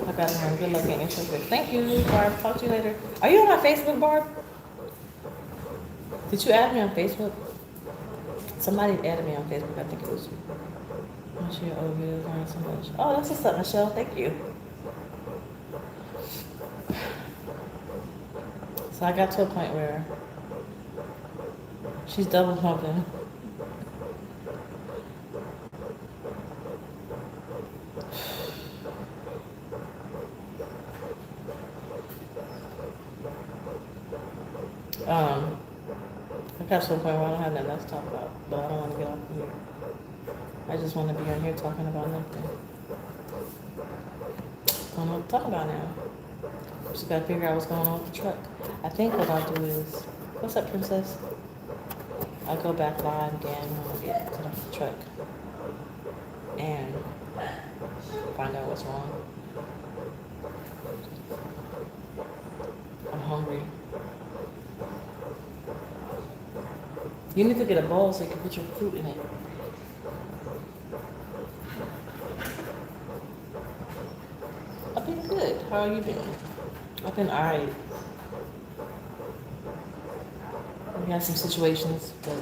I got her. Good luck getting triggered. Thank you, Barb. Talk to you later. Are you on my Facebook, Barb? Did you add me on Facebook? Somebody added me on Facebook. I think it was you. I'm sure you learned so much. Oh, that's what's up, Michelle. Thank you. So I got to a point where she's double pumping. I got to a point where I don't have nothing else to talk about, but I don't want to get off of here. I just want to be on here talking about nothing. I don't know what to talk about now. Just got to figure out what's going on with the truck. I think what I'll do is, what's up, Princess? I'll go back live again when I get to the truck and find out what's wrong. I'm hungry. You need to get a bowl so you can put your fruit in it. I've been good. How are you doing? I've been alright. We got some situations, but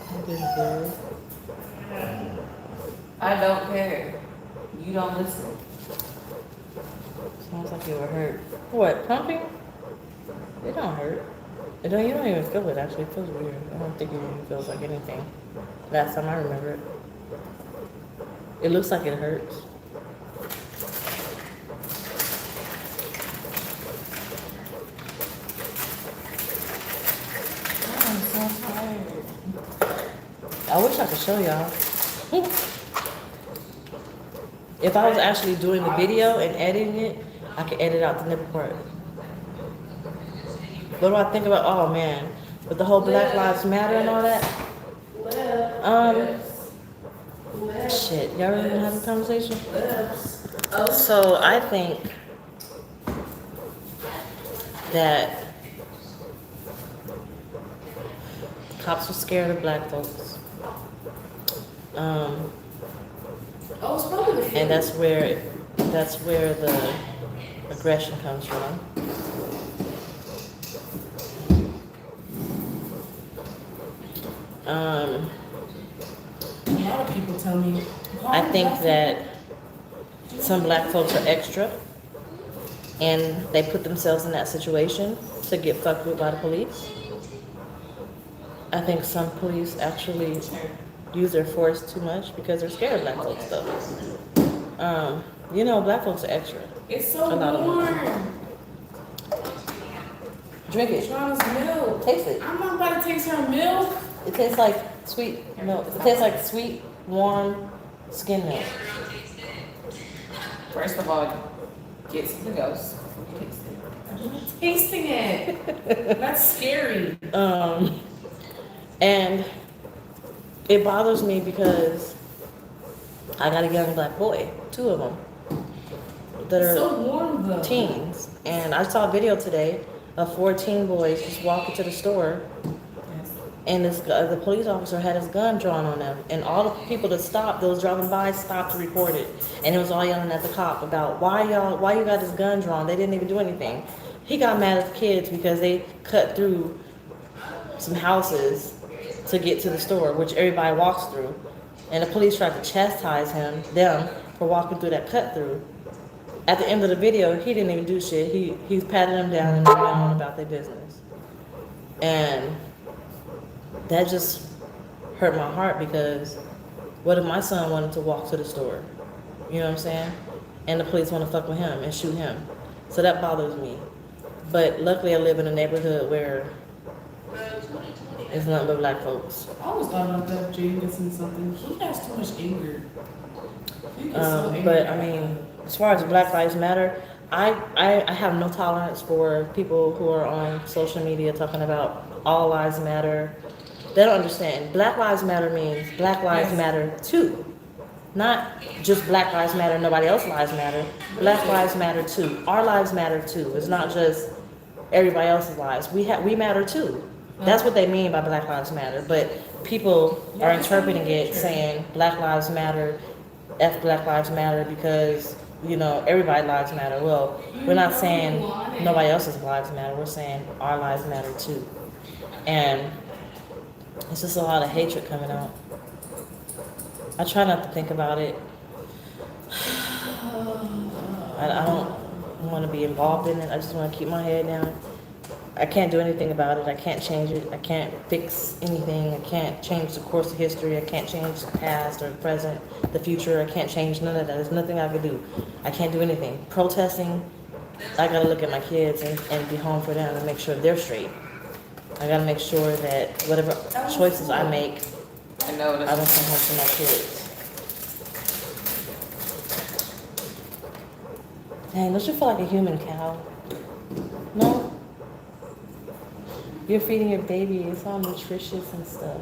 I've been good. I don't care. You don't listen. Sounds like you were hurt. What, pumping? It don't hurt. It don't, you don't even feel it actually. It feels weird. I don't think it even feels like anything. Last time I remember it. It looks like it hurts. I'm so tired. I wish I could show y'all. If I was actually doing the video and editing it, I could edit out the nipple part. What do I think about? Oh man, with the whole Black Lives Matter and all that. Shit, y'all really gonna have a conversation? So I think that cops were scared of black folks. And that's where the aggression comes from. A lot of people tell me. I think that some black folks are extra and they put themselves in that situation to get fucked with by the police. I think some police actually use their force too much because they're scared of black folks though. You know, black folks are extra. It's so A lot of warm. Drink it. Shauna's milk. Taste it. I'm not about to taste her milk. It tastes like sweet milk. It tastes like sweet, warm skin milk. First of all, get something else before you taste it. I'm not tasting it. That's scary. And it bothers me because I got a young black boy, 2 of them, that It's are so warm though. teens. And I saw a video today of 4 teen boys just walking to the store, and this guy, the police officer had his gun drawn on them, and all the people that stopped, that was driving by, stopped to record it, and it was all yelling at the cop about why you got this gun drawn? They didn't even do anything. He got mad at the kids because they cut through some houses to get to the store, which everybody walks through, and the police tried to chastise them for walking through that cut through. At the end of the video, he didn't even do shit. He patted them down and they went on about their business, and that just hurt my heart because what if my son wanted to walk to the store? You know what I'm saying? And the police want to fuck with him and shoot him. So that bothers me. But luckily I live in a neighborhood where it's nothing but black folks. I always thought about that Jaden missing something. He has too much anger. He gets so angry. But I mean, as far as Black Lives Matter, I have no tolerance for people who are on social media talking about all lives matter. They don't understand. Black Lives Matter means Black Lives Matter too. Not just Black Lives Matter, nobody else's lives matter. Black Lives Matter too. Our lives matter too. It's not just everybody else's lives. We matter too. That's what they mean by Black Lives Matter. But people are interpreting it saying Black Lives Matter, F Black Lives Matter because, you know, everybody's lives matter. Well, we're not saying nobody else's lives matter. We're saying our lives matter too. And it's just a lot of hatred coming out. I try not to think about it. I don't want to be involved in it. I just want to keep my head down. I can't do anything about it. I can't change it. I can't fix anything. I can't change the course of history. I can't change the past or the present, the future. I can't change none of that. There's nothing I can do. I can't do anything. Protesting, I got to look at my kids and be home for them and make sure they're straight. I got to make sure that whatever choices I make, I know I don't come home to my kids. Dang, don't you feel like a human cow? No? You're feeding your baby, it's all nutritious and stuff.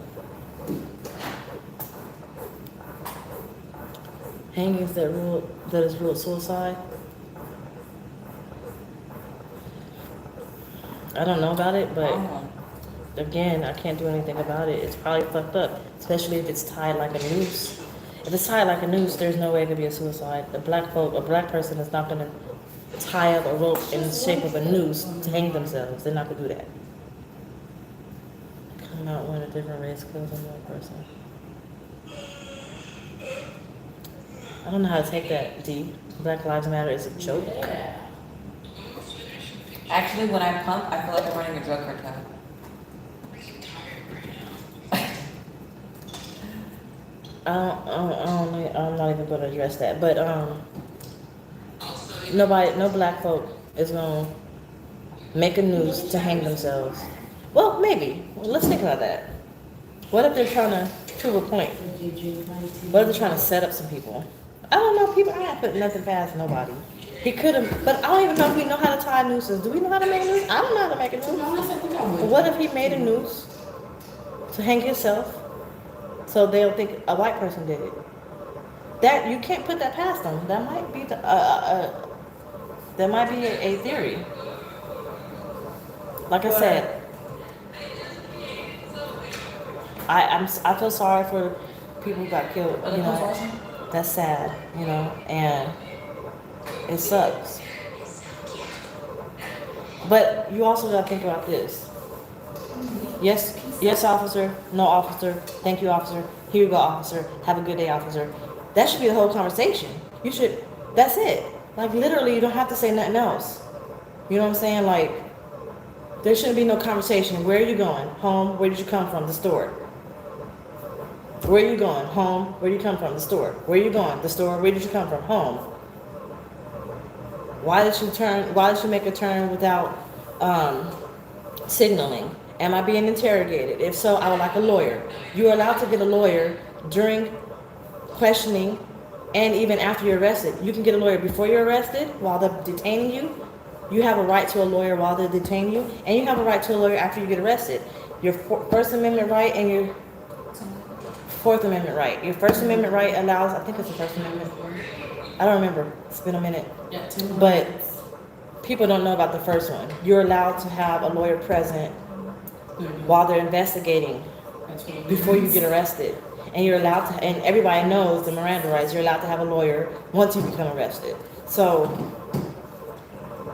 Hangings that is ruled suicide. I don't know about it, but again, I can't do anything about it. It's probably fucked up, especially if it's tied like a noose. If it's tied like a noose, there's no way it could be a suicide. A black person is not gonna tie up a rope in the shape of a noose to hang themselves. They're not gonna do that. Come out when a different race kills another person. I don't know how to take that, D. Black Lives Matter is a joke. Actually, when I pump, I feel like I'm running a drug cartel. I'm not even going to address that. But nobody, no black folk is going to make a noose to hang themselves. Well, maybe. Let's think about that. What if they're trying to prove a point? What if they're trying to set up some people? I don't know. People, I ain't putting nothing past nobody. He could have, but I don't even know if we know how to tie nooses. Do we know how to make a noose? I don't know how to make a noose. But what if he made a noose to hang himself so they'll think a white person did it? That you can't put that past them. That might be a theory. Like I said, I feel sorry for people who got killed. You know, that's sad. You know, and it sucks. But you also gotta think about this. Yes, officer. No, officer. Thank you, officer. Here you go, officer. Have a good day, officer. That should be the whole conversation. You should. That's it. Like literally, you don't have to say nothing else. You know what I'm saying? Like, there shouldn't be no conversation. Where are you going? Home. Where did you come from? The store. Where are you going? Home. Where did you come from? The store. Where are you going? The store. Where did you come from? Home. Why did you make a turn without signaling? Am I being interrogated? If so, I would like a lawyer. You're allowed to get a lawyer during questioning and even after you're arrested. You can get a lawyer before you're arrested while they're detaining you. You have a right to a lawyer while they're detaining you, and you have a right to a lawyer after you get arrested. Your First Amendment right and your Fourth Amendment right. Your First Amendment right allows, I think it's the First Amendment. I don't remember. It's been a minute. But people don't know about the first one. You're allowed to have a lawyer present while they're investigating before you get arrested. And you're allowed to, and everybody knows the Miranda rights, you're allowed to have a lawyer once you become arrested. So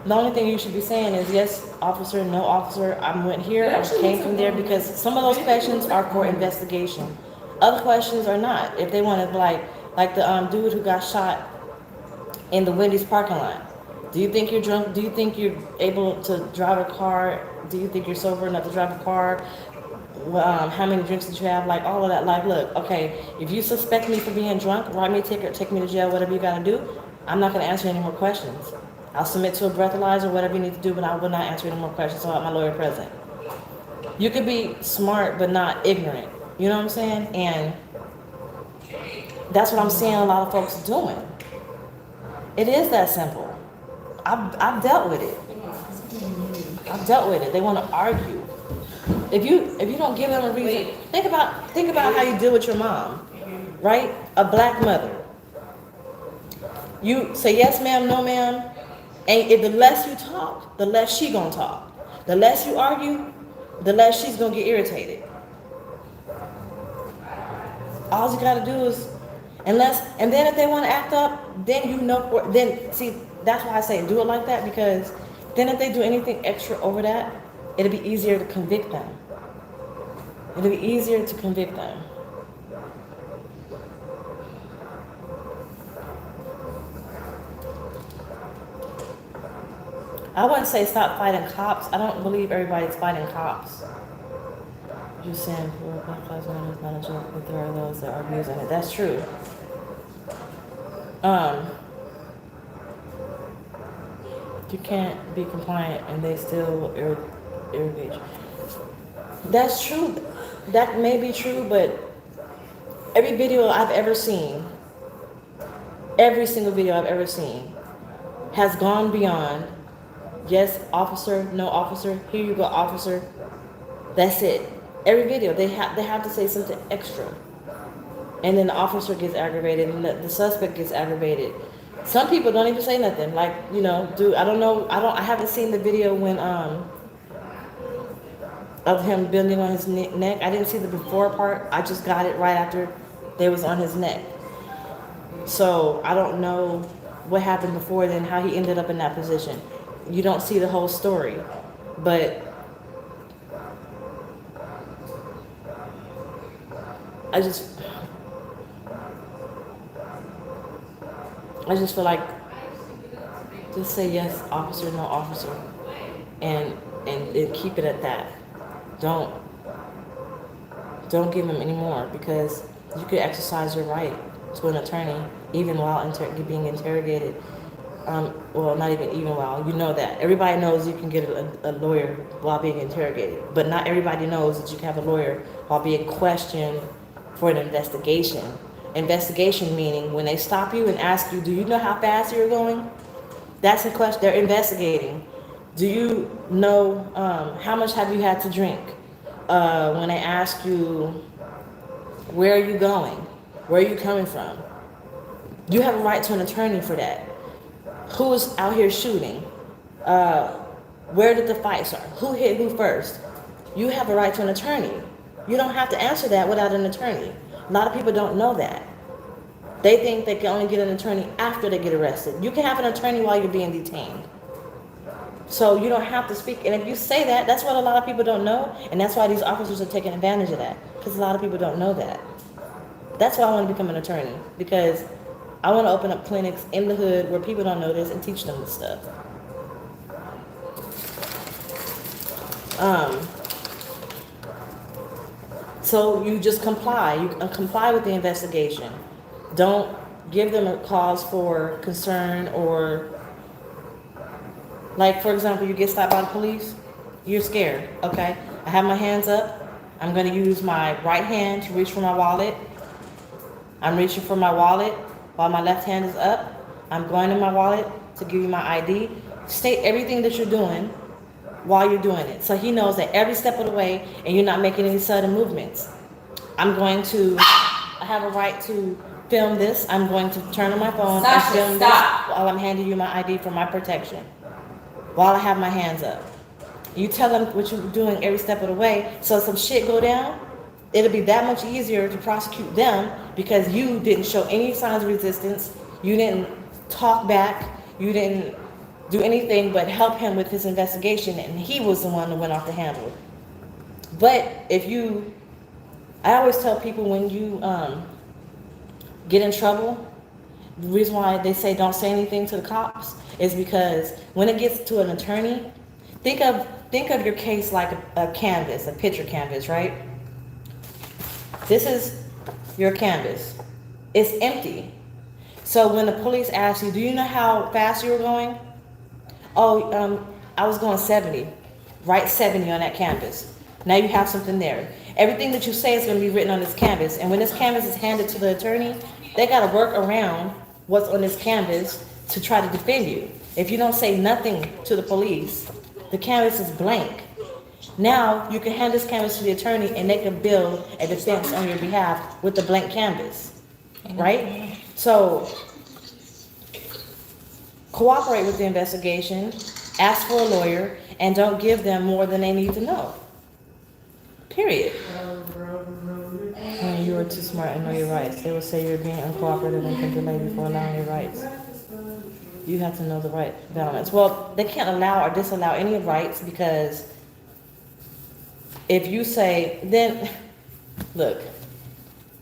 the only thing you should be saying is yes, officer, no, officer. I went here, I came from there, because some of those questions are for investigation. Other questions are not. If they want to, like the dude who got shot in the Wendy's parking lot. Do you think you're drunk? Do you think you're able to drive a car? Do you think you're sober enough to drive a car? How many drinks did you have? Like all of that. Like, look, okay, if you suspect me for being drunk, write me a ticket, take me to jail, whatever you gotta do. I'm not gonna answer any more questions. I'll submit to a breathalyzer, whatever you need to do, but I will not answer any more questions. So I have my lawyer present. You could be smart, but not ignorant. You know what I'm saying? And that's what I'm seeing a lot of folks doing. It is that simple. I've dealt with it. I've dealt with it. They want to argue. If you don't give them a reason, think about how you deal with your mom, right? A black mother. You say yes, ma'am, no, ma'am, and if the less you talk, the less she gonna talk. The less you argue, the less she's gonna get irritated. All you gotta do is, and then if they want to act up, then see, that's why I say do it like that, because then if they do anything extra over that, it'll be easier to convict them. It'll be easier to convict them. I wouldn't say stop fighting cops. I don't believe everybody's fighting cops. Just saying, Black Lives Matter is not a joke, but there are those that are abusing it. That's true. You can't be compliant and they still irrigate you. That's true. That may be true, but every video I've ever seen, every single video I've ever seen, has gone beyond, yes, officer, no, officer, here you go, officer. That's it. Every video, they have to say something extra. And then the officer gets aggravated and the suspect gets aggravated. Some people don't even say nothing. Like, you know, I haven't seen the video when, of him bending on his neck. I didn't see the before part. I just got it right after they was on his neck. So I don't know what happened before then, how he ended up in that position. You don't see the whole story, but I just feel like just say yes, officer, no officer, and keep it at that. Don't give him any more, because you could exercise your right to an attorney even while being interrogated. Well, not even while. You know that. Everybody knows you can get a lawyer while being interrogated, but not everybody knows that you can have a lawyer while being questioned for an investigation. Investigation meaning when they stop you and ask you, do you know how fast you're going? That's a question. They're investigating. Do you know how much have you had to drink? When they ask you, where are you going? Where are you coming from? You have a right to an attorney for that. Who is out here shooting? Where did the fight start? Who hit who first? You have a right to an attorney. You don't have to answer that without an attorney. A lot of people don't know that. They think they can only get an attorney after they get arrested. You can have an attorney while you're being detained. So you don't have to speak. And if you say that, that's what a lot of people don't know. And that's why these officers are taking advantage of that. Because a lot of people don't know that. That's why I want to become an attorney. Because I want to open up clinics in the hood where people don't know this and teach them this stuff. So you just comply. You comply with the investigation. Don't give them a cause for concern, or, like, for example, you get stopped by the police. You're scared. Okay, I have my hands up. I'm going to use my right hand to reach for my wallet. I'm reaching for my wallet while my left hand is up. I'm going in my wallet to give you my ID. State everything that you're doing while you're doing it, so he knows that every step of the way and you're not making any sudden movements. I have a right to film this. I'm going to turn on my phone and film this while I'm handing you my ID for my protection, while I have my hands up. You tell them what you're doing every step of the way, so if some shit go down, it'll be that much easier to prosecute them, because you didn't show any signs of resistance. You didn't talk back. You didn't do anything but help him with his investigation, and he was the one that went off the handle. But I always tell people, when you get in trouble, the reason why they say don't say anything to the cops is because when it gets to an attorney, think of your case like a canvas, a picture canvas, right? This is your canvas. It's empty. So when the police ask you, do you know how fast you were going? Oh, I was going 70. Write 70 on that canvas. Now you have something there. Everything that you say is going to be written on this canvas. And when this canvas is handed to the attorney, they got to work around what's on this canvas to try to defend you. If you don't say nothing to the police, the canvas is blank. Now you can hand this canvas to the attorney and they can build a defense on your behalf with the blank canvas, right? So cooperate with the investigation, ask for a lawyer, and don't give them more than they need to know. Period. When you are too smart and know your rights, they will say you're being uncooperative and can delay before allowing your rights. You have to know the right balance. Well, they can't allow or disallow any rights, because if you say, then, look,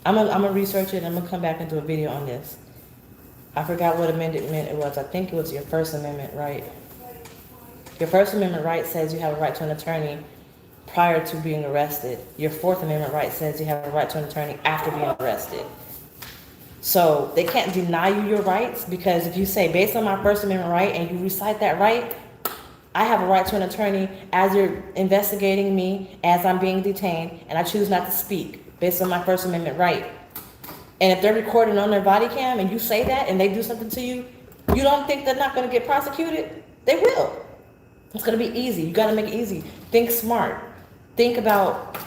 I'm gonna research it and I'm gonna come back and do a video on this. I forgot what amendment it was. I think it was your First Amendment right. Your First Amendment right says you have a right to an attorney prior to being arrested. Your Fourth Amendment right says you have a right to an attorney after being arrested. So they can't deny you your rights, because if you say, based on my First Amendment right, and you recite that right, I have a right to an attorney as you're investigating me, as I'm being detained, and I choose not to speak based on my First Amendment right. And if they're recording on their body cam and you say that and they do something to you, you don't think they're not going to get prosecuted? They will. It's going to be easy. You got to make it easy. Think smart. Think about,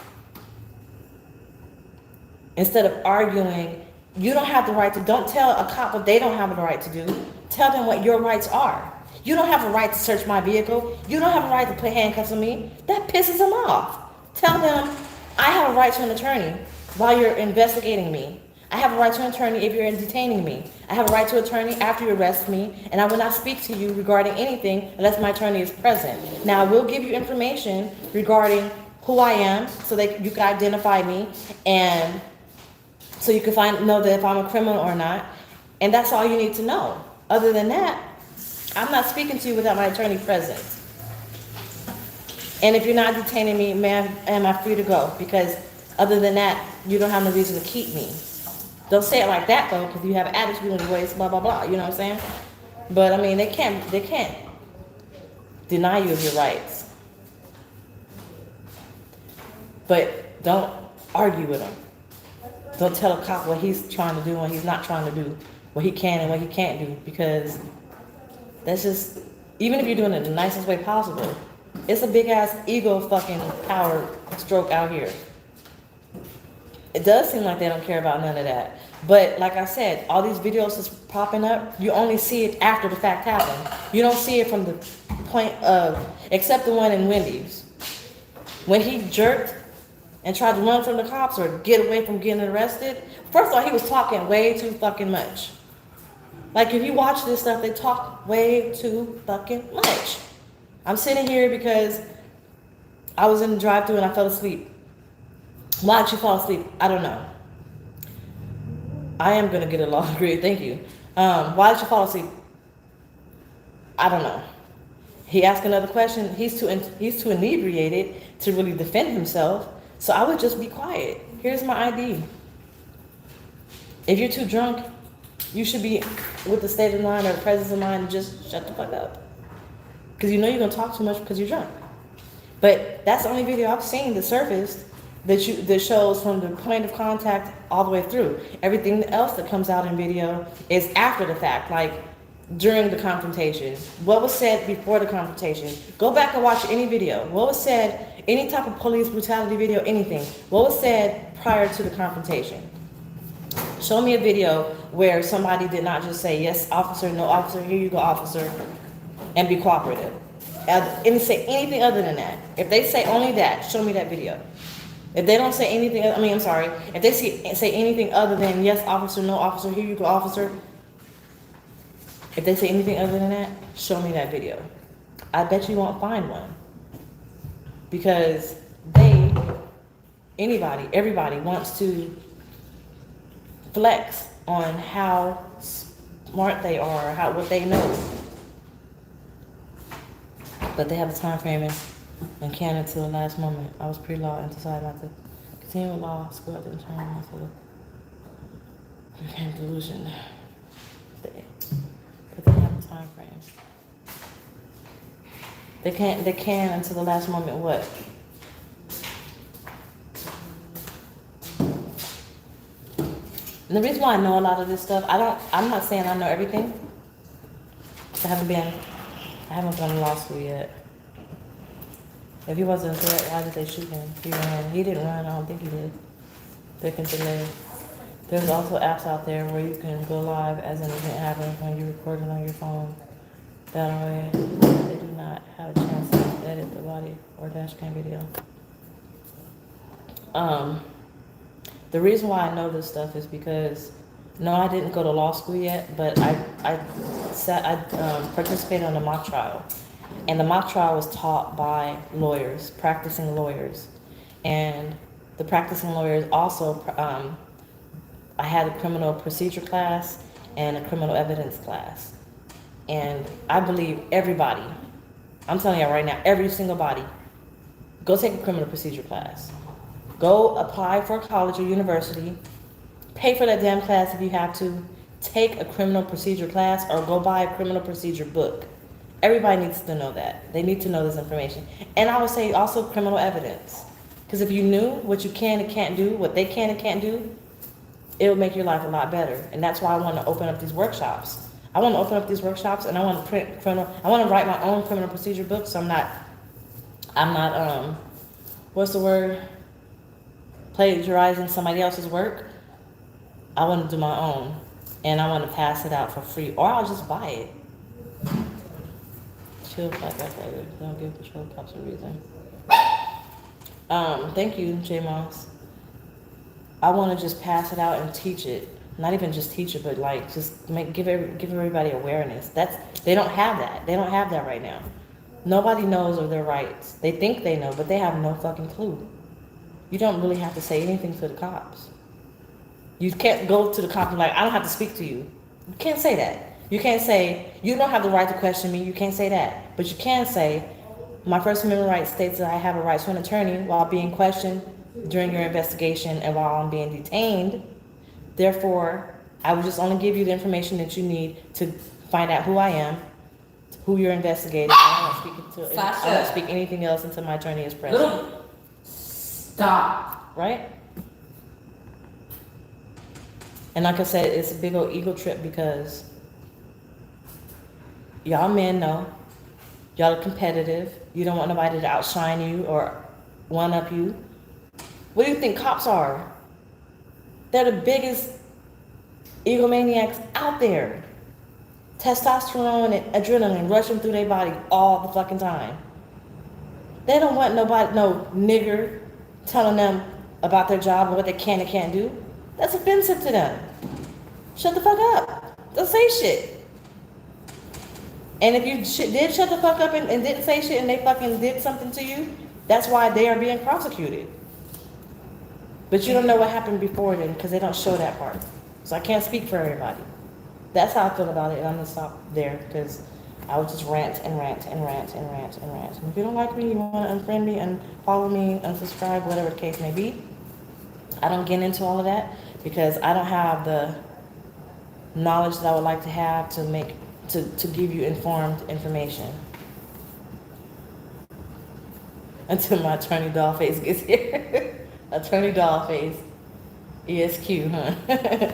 instead of arguing, you don't have the right to, don't tell a cop what they don't have the right to do. Tell them what your rights are. You don't have a right to search my vehicle. You don't have a right to put handcuffs on me. That pisses them off. Tell them, I have a right to an attorney while you're investigating me. I have a right to an attorney if you're detaining me. I have a right to an attorney after you arrest me, and I will not speak to you regarding anything unless my attorney is present. Now, I will give you information regarding who I am so that you can identify me, and so you can know that if I'm a criminal or not. And that's all you need to know. Other than that, I'm not speaking to you without my attorney present. And if you're not detaining me, am I free to go? Because other than that, you don't have no reason to keep me. Don't say it like that though, because you have attitude in your ways, blah, blah, blah. You know what I'm saying? But I mean, they can't deny you of your rights. But don't argue with them. Don't tell a cop what he's trying to do and what he's not trying to do, what he can and what he can't do, because that's just, even if you're doing it in the nicest way possible, it's a big ass ego fucking power stroke out here. It does seem like they don't care about none of that. But like I said, all these videos that's popping up, you only see it after the fact happened. You don't see it from the point of, except the one in Wendy's. When he jerked and tried to run from the cops or get away from getting arrested, first of all, he was talking way too fucking much. Like, if you watch this stuff, they talk way too fucking much. I'm sitting here because I was in the drive-thru and I fell asleep. Why did you fall asleep? I don't know. I am going to get a law degree, thank you. Why did you fall asleep? I don't know. He asked another question. He's too inebriated to really defend himself. So I would just be quiet. Here's my ID. If you're too drunk, you should be with the state of mind or the presence of mind and just shut the fuck up. Because you know you're going to talk too much because you're drunk. But that's the only video I've seen that surfaced that shows from the point of contact all the way through. Everything else that comes out in video is after the fact, like during the confrontation. What was said before the confrontation? Go back and watch any video. What was said, any type of police brutality video, anything. What was said prior to the confrontation? Show me a video where somebody did not just say, yes, officer, no, officer, here you go, officer, and be cooperative. And say anything other than that. If they say only that, show me that video. If they don't say anything, if they say anything other than, yes, officer, no, officer, here you go, officer. If they say anything other than that, show me that video. I bet you won't find one. Because everybody wants to flex on how smart they are, what they know. But they have a time frame and can until the last moment. I was pre-law and decided not to continue with law, school at the time until it became delusion. But they have a time frame. They can until the last moment what? And the reason why I know a lot of this stuff, I'm not saying I know everything. I haven't gone to law school yet. If he wasn't a threat, why did they shoot him? He ran. He didn't run. I don't think he did. They can delay. There's also apps out there where you can go live as an event happens when you record it on your phone. That way, they do not have a chance to edit the body or dash cam video. The reason why I know this stuff is because, no, I didn't go to law school yet, but I participated in a mock trial. And the mock trial was taught by lawyers, practicing lawyers. And the practicing lawyers also, I had a criminal procedure class and a criminal evidence class. And I believe everybody, I'm telling you right now, every single body, go take a criminal procedure class. Go apply for a college or university, pay for that damn class if you have to, take a criminal procedure class or go buy a criminal procedure book. Everybody needs to know that. They need to know this information. And I would say also criminal evidence. Because if you knew what you can and can't do, what they can and can't do, it would make your life a lot better. And that's why I want to open up these workshops. I want to open up these workshops and I want to I want to write my own criminal procedure book so I'm not, what's the word? Plagiarizing somebody else's work. I want to do my own. And I want to pass it out for free. Or I'll just buy it. Chill like that later. Don't give patrol cops a reason. Thank you, J Moss. I want to just pass it out and teach it. Not even just teach it, but like just give everybody awareness. They don't have that. They don't have that right now. Nobody knows of their rights. They think they know, but they have no fucking clue. You don't really have to say anything to the cops. You can't go to the cops and like, I don't have to speak to you. You can't say that. You can't say, you don't have the right to question me. You can't say that. But you can say, my First Amendment right states that I have a right to an attorney while being questioned during your investigation and while I'm being detained. Therefore, I will just only give you the information that you need to find out who I am, who you're investigating. I won't speak anything else until my attorney is present. Little, stop. Right? And like I said, it's a big old ego trip because y'all men know, y'all are competitive. You don't want nobody to outshine you or one up you. What do you think cops are? They're the biggest egomaniacs out there. Testosterone and adrenaline rushing through their body all the fucking time. They don't want nobody, no nigger telling them about their job and what they can and can't do. That's offensive to them. Shut the fuck up. Don't say shit. And if you did shut the fuck up and didn't say shit and they fucking did something to you, that's why they are being prosecuted. But you don't know what happened before then because they don't show that part. So I can't speak for everybody. That's how I feel about it, and I'm gonna stop there because I would just rant and rant and rant and rant and rant. And if you don't like me, you want to unfriend me, unfollow me, unsubscribe, whatever the case may be. I don't get into all of that because I don't have the knowledge that I would like to have to give you informed information. Until my attorney DollFace gets here. Attorney DollFace. ESQ, huh?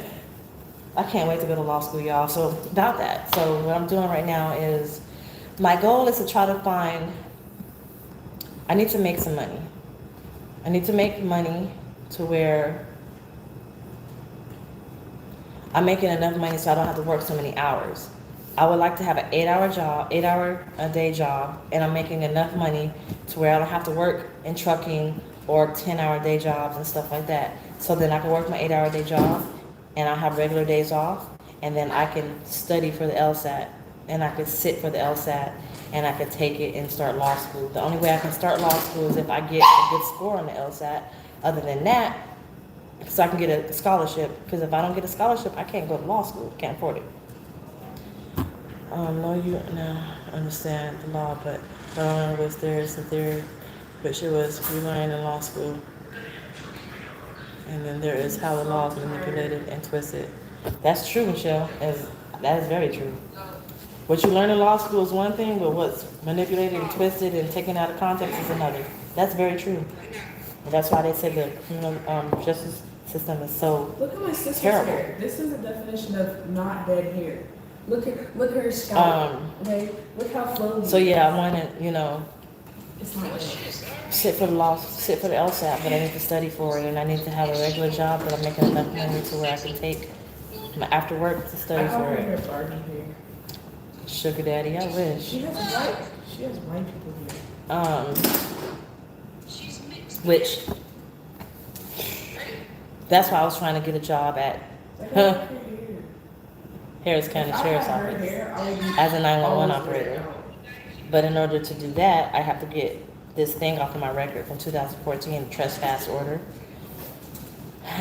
I can't wait to go to law school, y'all. So about that. So what I'm doing right now is, my goal is to try to find, I need to make some money. I need to make money to where I'm making enough money so I don't have to work so many hours. I would like to have an 8-hour a day job, and I'm making enough money to where I don't have to work in trucking or 10-hour day jobs and stuff like that. So then I can work my 8-hour day job, and I'll have regular days off, and then I can study for the LSAT, and I can sit for the LSAT, and I can take it and start law school. The only way I can start law school is if I get a good score on the LSAT. Other than that, so I can get a scholarship, because if I don't get a scholarship, I can't go to law school, can't afford it. No, you understand the law, but was there's a theory, which it was we learned in law school. And then there is how the law is manipulated and twisted. That's true, Michelle. That is very true. What you learn in law school is one thing, but what's manipulated and twisted and taken out of context is another. That's very true. And that's why they say the criminal justice system is so Look at my sister's terrible. hair. This is the definition of not dead hair. Look at her scalp. Okay, look how flowy. So yeah, I want to, It's not dead. sit for the LSAT, but I need to study for it, and I need to have a regular job that I'm making enough money to where I can take my after work to study I call for her it. hair Barbie hair. Sugar daddy, I wish. She has white people hair. Which, that's why I was trying to get a job at Like, I like her hair. Harris County If I Sheriff's had her Office hair, I would be as a 911 always operator. wear it out. But in order to do that, I have to get this thing off of my record from 2014, trespass order.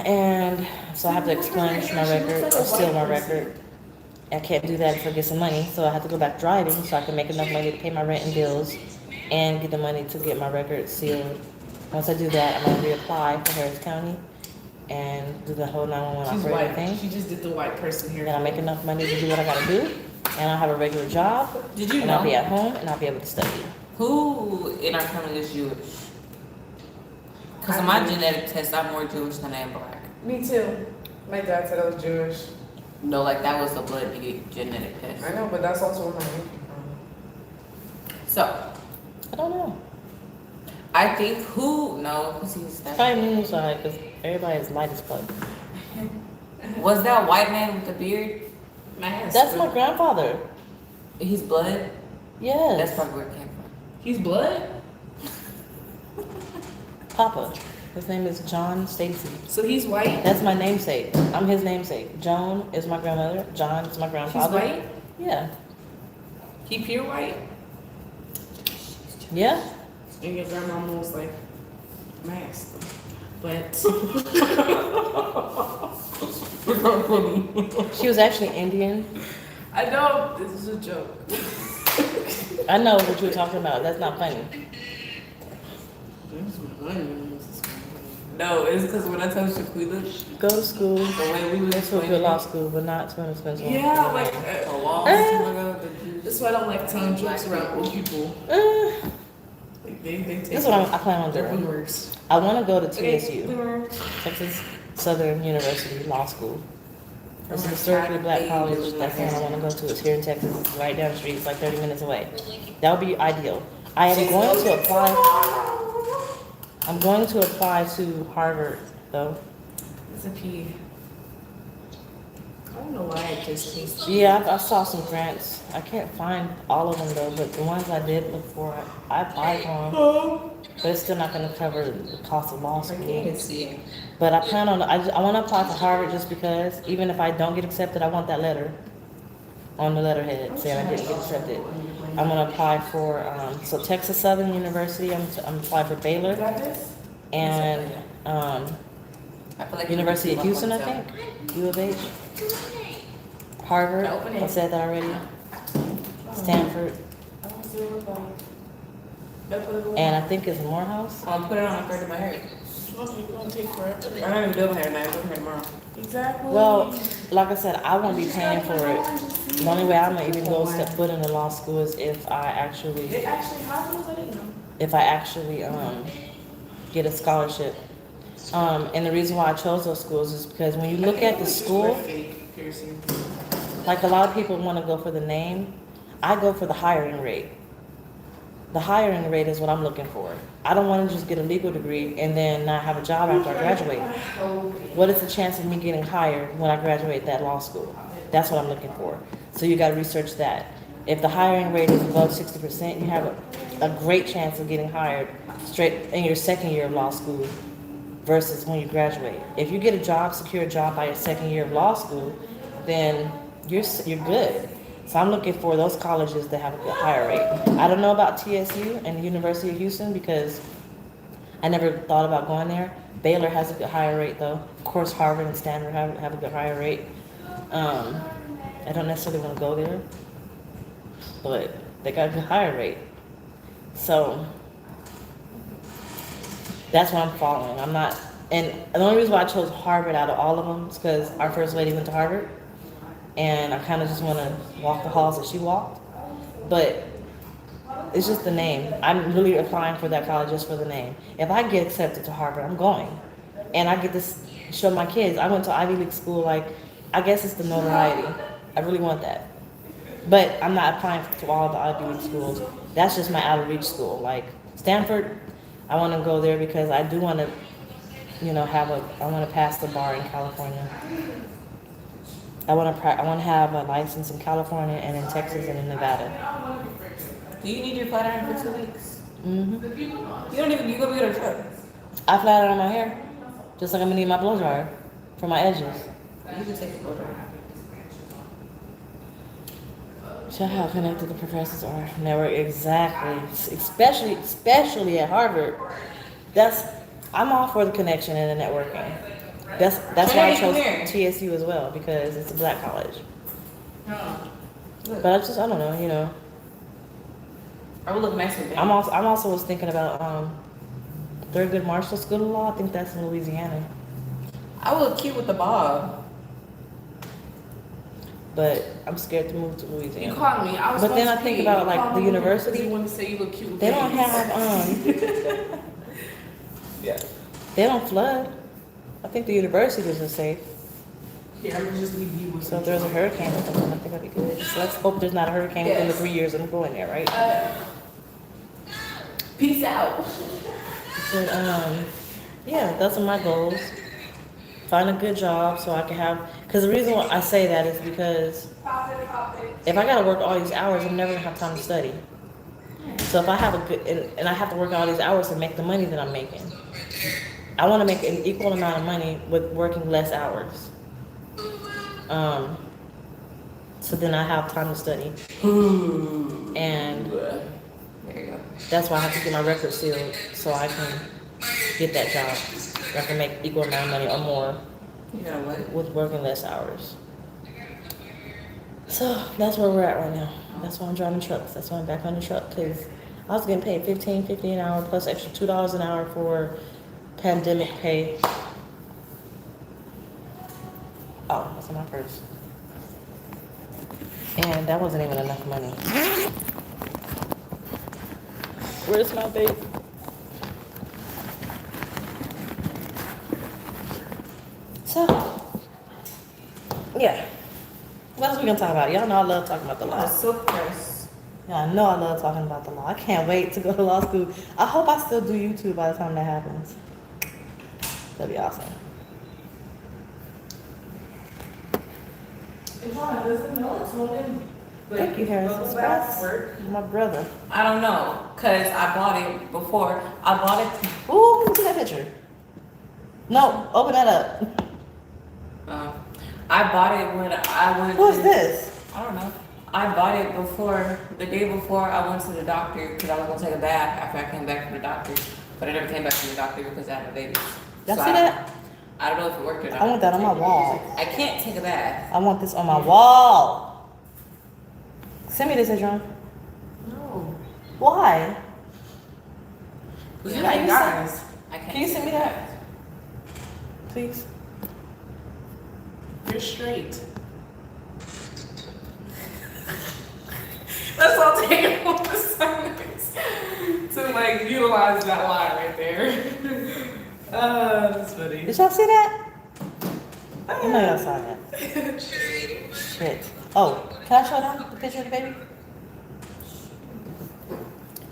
And so I have to expunge my record or steal my record. I can't do that if I get some money, so I have to go back driving so I can make enough money to pay my rent and bills and get the money to get my record sealed. Once I do that, I'm gonna reapply for Harris County and do the whole 911 She's operator white. thing. She just did the white person hair. Then I'll make enough money to do what I gotta do, and I'll have a regular job, Did you and I'll be know at home, and I'll be able to study. who in our family is Jewish? Because on my genetic test, I'm more Jewish than I am black. Me too. My dad said I was Jewish. No, like that was a blood genetic test. I know, but that's also where my name came from. So, I don't know. I think because he's that. Probably me, sorry, because everybody is light as fuck. Was that white man with the beard? That's my grandfather. He's blood? Yes. That's probably where it came from. He's blood? Papa. His name is John Stacy. So he's white? That's my namesake. I'm his namesake. Joan is my grandmother. John is my He's grandfather. white? Yeah. He pure white? Yeah. And your grandmama was like masked. but She was actually Indian. I know this is a joke. I know what you were talking about. That's not funny. No, it's because when I told Shaquila, Go to school. the way we Go was to a good law school, but not to an expensive one. Yeah, like a long time ago, that's why I don't like telling jokes around old people. Like they take That's what I plan on their doing. boomers. I want to go to Okay, TSU, boomer. Texas Southern University Law School. It's a historically black college. That's the one I want to go to. It's here in Texas. It's right down the street. It's like 30 minutes away. That would be ideal. I am going to apply. I'm going to apply to Harvard, though. It's a P. I don't know why it just tastes. Yeah, I saw some grants. I can't find all of them, though, but the ones I did look for, I applied for them. But it's still not going to cover the cost of law I school. can't see. But I plan on, I want to apply for Harvard just because, even if I don't get accepted, I want that letter on the letterhead saying I didn't get accepted. I'm going to apply for, so Texas Southern University, I'm applying for Baylor, Got this? and I feel like University of Houston, I think, U of H, Harvard, Open it. I said that already, Stanford, I don't see what it looks like. That's what it looks and I think it's Morehouse. I'm put it on a third of my hair. like. It's gonna take forever. I'm not even doing my hair now. I'm doing my hair tomorrow. Exactly. Well, like I said, I won't be paying for it. The only way I'm gonna even go step foot in the law school is if I actually They actually have those, I didn't know. get a scholarship. And the reason why I chose those schools is because when you look at the school, Fake piercing. like a lot of people want to go for the name, I go for the hiring rate. The hiring rate is what I'm looking for. I don't want to just get a legal degree and then not have a job after I graduate. What is the chance of me getting hired when I graduate that law school? That's what I'm looking for. So you got to research that. If the hiring rate is above 60%, you have a great chance of getting hired straight in your second year of law school versus when you graduate. If you get a job, secure a job by your second year of law school, then you're good. So I'm looking for those colleges that have a good hire rate. I don't know about TSU and the University of Houston because I never thought about going there. Baylor has a good hire rate though. Of course, Harvard and Stanford have a good hire rate. I don't necessarily want to go there, but they got a good hire rate. So that's what I'm following. I'm not, and the only reason why I chose Harvard out of all of them is because our first lady went to Harvard. And I kind of just want to walk the halls that she walked. But it's just the name. I'm really applying for that college just for the name. If I get accepted to Harvard, I'm going. And I get to show my kids. I went to Ivy League school, like, I guess it's the notoriety. I really want that. But I'm not applying to all the Ivy League schools. That's just my out of reach school. Like Stanford, I want to go there because I do want to, I want to pass the bar in California. I want to have a license in California and in Texas and in Nevada. Do you need your flat iron for 2 weeks? Mm-hmm. You go get a truck. I flat iron my hair, just like I'm gonna need my blow dryer for my edges. You can take a photo. Show how connected the professors are. Network, exactly. Especially at Harvard. I'm all for the connection and the networking. That's why I chose TSU as well, because it's a black college. But I don't know, I would look nice with that. I'm also was thinking about Thurgood Marshall School of Law. I think that's in Louisiana. I would look cute with the bob. But I'm scared to move to You Louisiana. called me. I was But then supposed I think to about pay. like You called the me university. because you wanted to say you look cute with They don't babies. have Yeah. they don't flood. I think the universities are safe. Yeah, I'm just leave you with So if there's a hurricane or something, I think I'd be good. So let's hope there's not a hurricane within the 3 years I'm going there, right? Peace out. But yeah, those are my goals. Find a good job so I can have, because the reason why I say that is because if I gotta work all these hours, I'm never gonna have time to study. So if I have a good, and I have to work all these hours to make the money that I'm making, I want to make an equal amount of money with working less hours. So then I have time to study. And There you go. that's why I have to get my record sealed so I can get that job. I can make equal amount of money or more You know what? with working less hours. So that's where we're at right now. That's why I'm driving trucks. That's why I'm back on the truck, because I was getting paid $15.50 an hour plus extra $2 an hour for pandemic pay. Oh, that's in my purse. And that wasn't even enough money. Where's my babe? So, yeah. What else we gonna talk about? Y'all know I love talking about the law. Silk press. Yeah, I know I love talking about the law. I can't wait to go to law school. I hope I still do YouTube by the time that happens. That'd be awesome. Thank you, Harris Express. My brother. I don't know, cause I bought it before. I bought it. Ooh, let me see that picture. No, open that up. I bought it when I went. Who's this? I don't know. I bought it before the day before I went to the doctor because I was gonna take a bath after I came back from the doctor, but I never came back from the doctor because I had a baby. Y'all So see that? I don't know if it worked or not. I want that on my wall. I can't take a bath. I want this on my wall. Send me this, Adrian. No. Why? You like guys. I can't. Can you take send me a that? bath. Please. You're straight. Let's all take it on the silence to like utilize that line right there. That's funny. Did y'all see that? You know y'all saw that. Shit. Oh, can I show them the picture of the baby?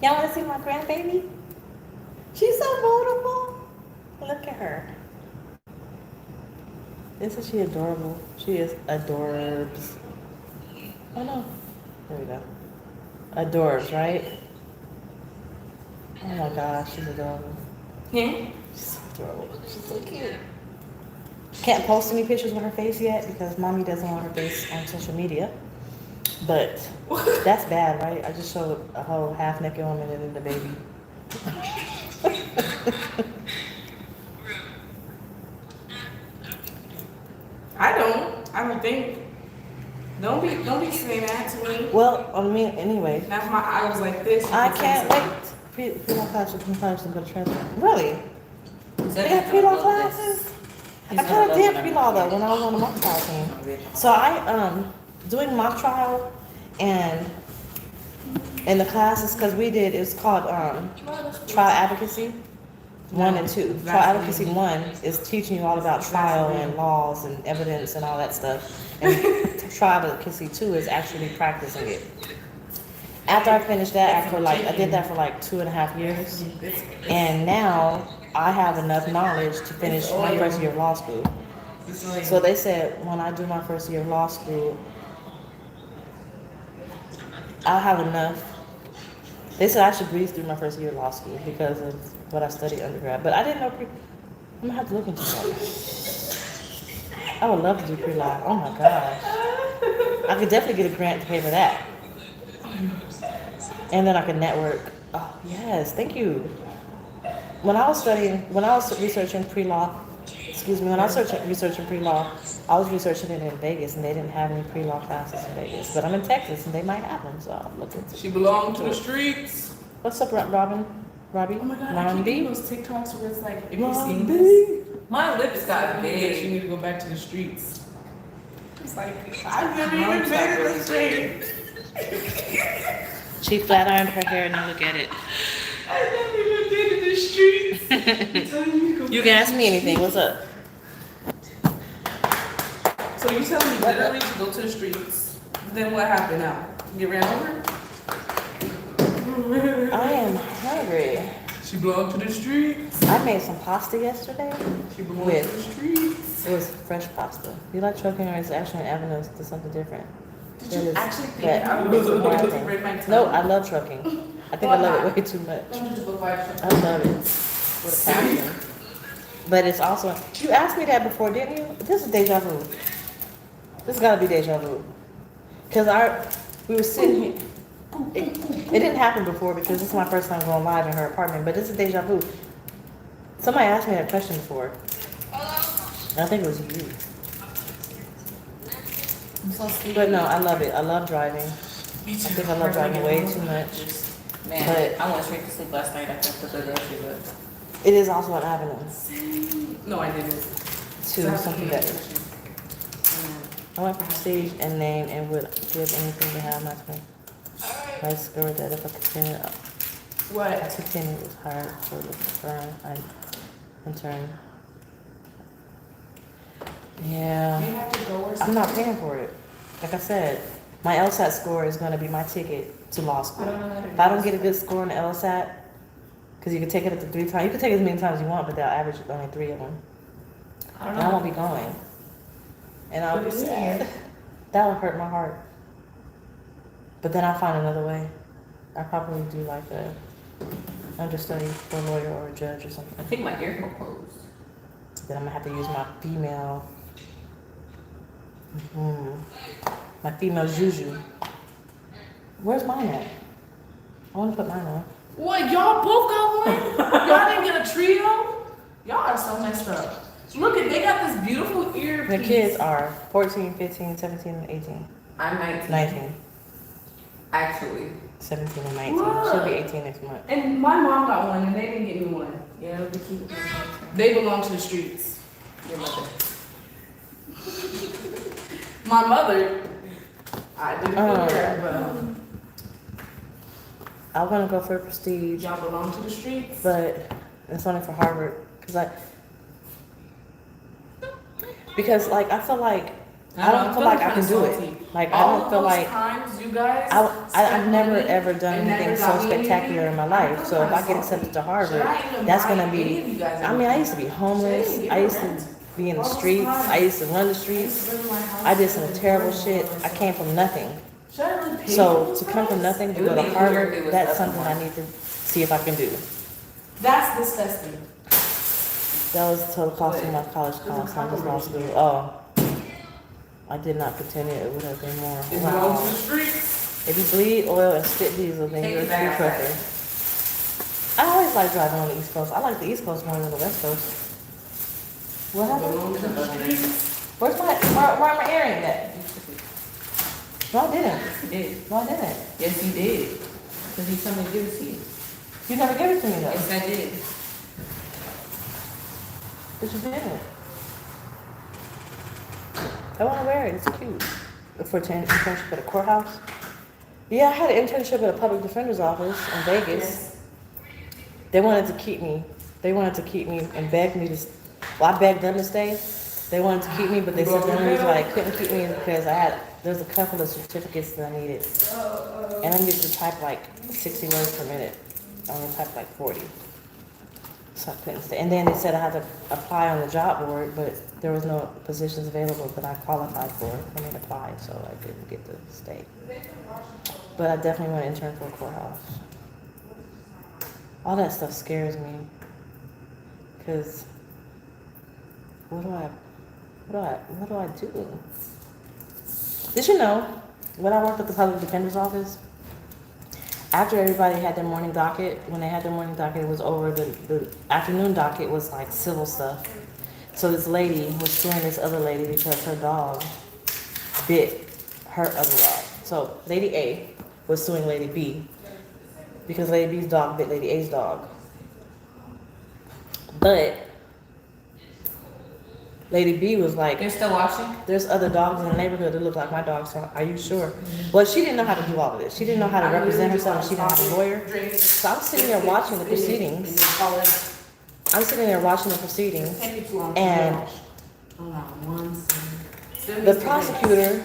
Y'all want to see my grandbaby? She's so beautiful. Look at her. Isn't she adorable? She is adorbs. Oh no. There we go. Adorbs, right? Oh my gosh, she's adorable. Yeah. She's so adorable. She's so cute. Can't post any pictures with her face yet because mommy doesn't want her face on social media. But that's bad, right? I just showed a whole half naked woman and then the baby. I don't think. Don't be saying that to me. Well, I mean, anyway. Now if my eye was like this. you I could say can't something. wait. Pre-law classes can probably go to transfer. Really? He's They definitely got pre-law gonna love classes? this. I He's kind gonna of love did it. pre-law though when I was on the mock trial team. So I doing mock trial and in the classes because we did it's called trial advocacy 1 and 2. Trial advocacy 1 is teaching you all about trial and laws and evidence and all that stuff. And trial advocacy 2 is actually practicing it. After I finished that, I did that for like 2.5 years, and now I have enough knowledge to finish my first year of law school. So they said when I do my first year of law school, I'll have enough. They said I should breeze through my first year of law school because of what I studied undergrad. But I didn't know I'm gonna have to look into that. I would love to do pre-law. Oh my gosh. I could definitely get a grant to pay for that. And then I could network. Oh yes, thank you. When I was researching pre-law, researching pre-law, I was researching it in Vegas, and they didn't have any pre-law classes in Vegas. But I'm in Texas, and they might have them, so I'll look into it. She belonged to the streets. What's up, Robin? Robbie? Oh my god, I Ron keep B? getting those TikToks where it's like, if you Ron see B? this, My lips got you big. need to go back to the streets. It's like, I've never even been in the streets. She flat ironed her hair, now look at it. I've never even been in the streets. I'm telling you, go You back can ask to me the anything. What's up? So you telling me literally to go to the streets? Then what happened now? You get ran over? I am hungry. She belonged to the streets. I made some pasta yesterday. She belonged to the streets. It was fresh pasta. You like trucking or is it actually an evidence to something different? Did you actually think that I was bad going to thing. break my tongue? No, I love trucking. I think I love it way too much. Don't you just look like I love it with a passion. But it's also, you asked me that before, didn't you? This is deja vu. This gotta be deja vu. Cause we were sitting here. It didn't happen before because this is my first time going live in her apartment, but this is deja vu. Somebody asked me that question before. I think it was you. I'm so sweet. But no, I love it. I love driving. Me I too. think I love driving way too much. Man, But- I went straight to sleep last night after I put the groceries up. It is also an avenue No, I didn't. to something better. I went for prestige and name and would give anything to have my twin. I discovered that if I continued, What? it was hard for the firm. I, in turn. Yeah. You have to go or I'm something? not paying for it. Like I said, my LSAT score is gonna be my ticket to law school. If I don't get a good score on the LSAT, because you can take it up to 3 times, you can take it as many times as you want, but they'll average only 3 of them. I don't And I won't know. be going. And I'll be But it sad. is. That would hurt my heart. But then I'll find another way. I'll probably do like a understudy for a lawyer or a judge or something. I think my ear closed. Then I'm gonna have to use my female, my female juju. Where's mine at? I wanna put mine on. What, y'all both got one? Y'all didn't get a trio? Y'all are so messed up. Look at, they got this beautiful earpiece. The kids are 14, 15, 17, and 18. I'm 19. 19. Actually. 17 and 19. Look. She'll be 18 next month. And my mom got one and they didn't get me one. Yeah, it'll be cute. They belong to the streets. Your mother. My mother, I didn't Oh. put her, I wanna go for prestige, but y'all belong to the streets. but it's only for Harvard. Because like, I feel like, I don't feel like I can do it. Like, I All don't of feel those like, times you guys. I've never spent ever money done and never anything so got me spectacular anything, in my I life. feel So if I kinda get accepted to salty. Harvard, Should I even that's buy gonna any of be, you guys I mean, I used to be homeless. Should I even I used to rent? be in the All those streets. times. I used to run the streets. I did some terrible shit. I came from nothing. Should I really pay So for those to come from guys? nothing It to would go be to weird if it Harvard, was that's less than something I one. need to see if I can do. That's disgusting. That was the total cost of my college costs, not just law school. Oh, I did not continue. It would have been more. It belongs to Wow. the streets. If you bleed oil and spit diesel, then Take you're a it back. true trucker. I always like driving on the East Coast. I like the East Coast more than the West Coast. What happened? Belongs to the streets. Where are my earrings at? No, I didn't. Yes, you did. No, I didn't. Yes, you did. Because you told me to give it to you. You never gave it to me though. Yes, I did. But you didn't. I want to wear it. It's cute. For an internship at a courthouse. Yeah, I had an internship at a public defender's office in Vegas. Yes. They wanted to keep me. They wanted to keep me and begged me to. Well, I begged them to stay. They wanted to keep me, but they said the only reason why they couldn't keep me is because there's a couple of certificates that I needed. And I needed to type like 60 words per minute. I only typed like 40. So I couldn't stay. And then they said I had to apply on the job board, but there was no positions available that I qualified for. I didn't apply, so I didn't get to stay. But I definitely want to intern for a courthouse. All that stuff scares me. Because what do I do? Did you know, when I worked at the public defender's office, after everybody had their morning docket, when they had their morning docket, it was over. The afternoon docket was like civil stuff. So this lady was suing this other lady because her dog bit her other dog. So Lady A was suing Lady B because Lady B's dog bit Lady A's dog. But Lady B was like, You're still watching? there's other dogs in the neighborhood that look like my dog, so are you sure? Well, she didn't know how to do all of this. She didn't know how to represent herself, and she didn't have a lawyer. So I'm sitting there watching the proceedings. I'm sitting there watching the proceedings, and the prosecutor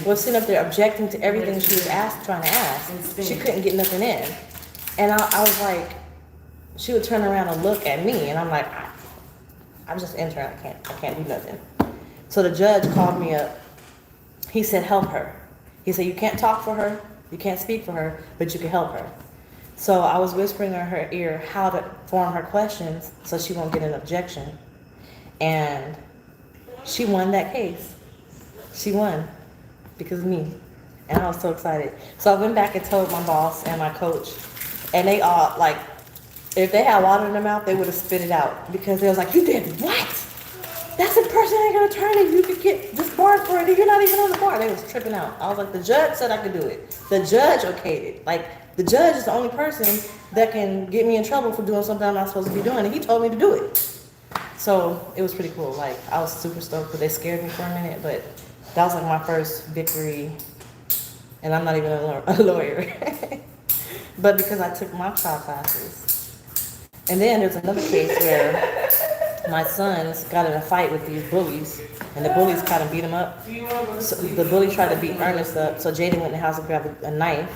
was sitting up there objecting to everything she was trying to ask. She couldn't get nothing in. And I was like, she would turn around and look at me, and I'm like, I'm just an intern, I can't do nothing. So the judge called me up. He said, help her. He said, you can't talk for her, you can't speak for her, but you can help her. So I was whispering in her ear how to form her questions so she won't get an objection. And she won that case. She won because of me. And I was so excited. So I went back and told my boss and my coach, and they all, like, If they had water in their mouth, they would have spit it out because they was like, you did what? That's a person ain't gonna turn it. You could get disbarred for it. You're not even on the bar. They was tripping out. I was like, the judge said I could do it. The judge okayed it. Like, the judge is the only person that can get me in trouble for doing something I'm not supposed to be doing, and he told me to do it. So it was pretty cool. Like, I was super stoked, but they scared me for a minute. But that was like my first victory, and I'm not even a lawyer. But because I took mock trial classes. And then there's another case where my sons got in a fight with these bullies, and the bullies kind of beat him up. So the bully tried to beat Ernest up, so Jaden went in the house and grabbed a knife.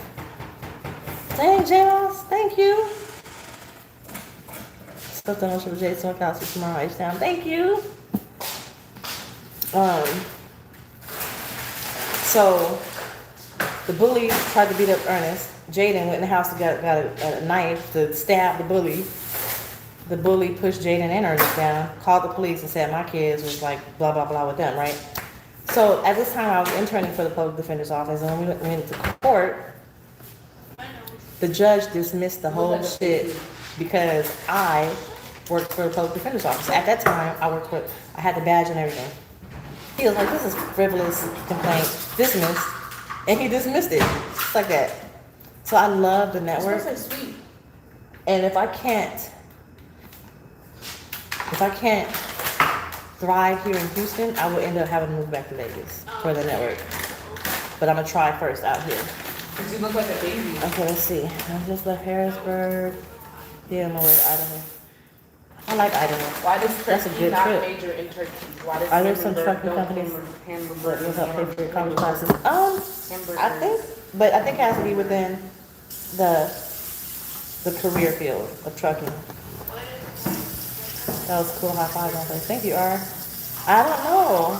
Dang, J-Moss, thank you. Something else for Jaden to house tomorrow, H-Town. Thank you. So the bully tried to beat up Ernest. Jaden went in the house and got a knife to stab the bully. The bully pushed Jaden and Ernest down, called the police and said my kids was like blah, blah, blah with them, right? So at this time I was interning for the public defender's office, and when we went to court, the judge dismissed the whole shit because I worked for the public defender's office. At that time, I had the badge and everything. He was like, this is frivolous complaint, dismissed, and he dismissed it, just like that. So I love the network. That's sweet. And if I can't thrive here in Houston, I will end up having to move back to Vegas for the network. But I'm gonna try first out here. Cause you look like a baby. Okay, let's see. I just left Harrisburg. Yeah, I'm on my way to Idaho. I like Idaho. Why does That's a Turkey good not trip. major in Turkey? Why does Are there some Hamburg trucking don't companies handle that will help pay for your college hamburgers? classes? I think it has to be within the career field of trucking. That was cool. High five on place. Thank you, R. I don't know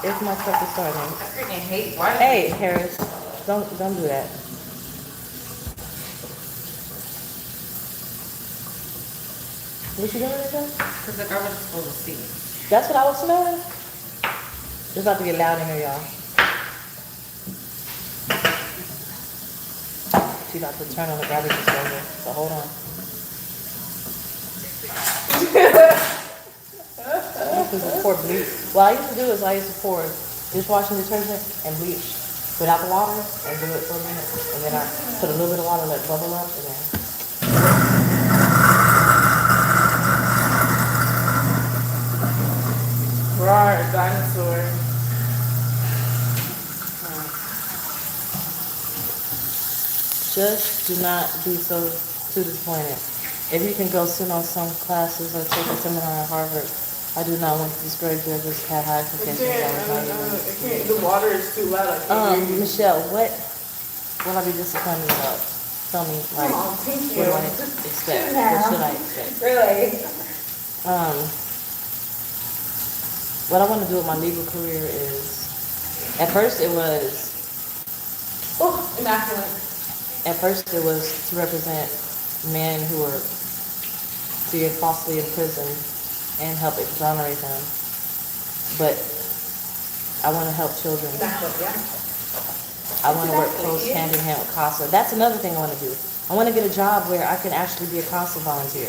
if my truck is starting. I freaking hate why. Hey, Harris, don't do that. What you doing with that? Because the girl was supposed to see. That's what I was smelling. It's about to get loud in here, y'all. She's about to turn on the garbage disposal, so hold on. This is pour bleach. What I used to do is I used to pour dishwashing detergent and bleach without the water and do it for a minute. And then I put a little bit of water, let it bubble up, and then... Rawr, dinosaur. Just do not be so too disappointed. If you can go sit on some classes or take a seminar at Harvard, I do not want to discourage you. I just had high expectations. The water is too loud. I can't hear you. Michelle, what will I be disappointed about? Tell me, like, Oh, thank what you. do I expect? What should I expect? Really? What I want to do with my legal career is, at first it was Immaculate. At first it was to represent men who were being falsely imprisoned and help exonerate them. But I want to help children. Immaculate, yeah. I want to work close hand in hand with CASA. That's another thing I want to do. I want to get a job where I can actually be a CASA volunteer.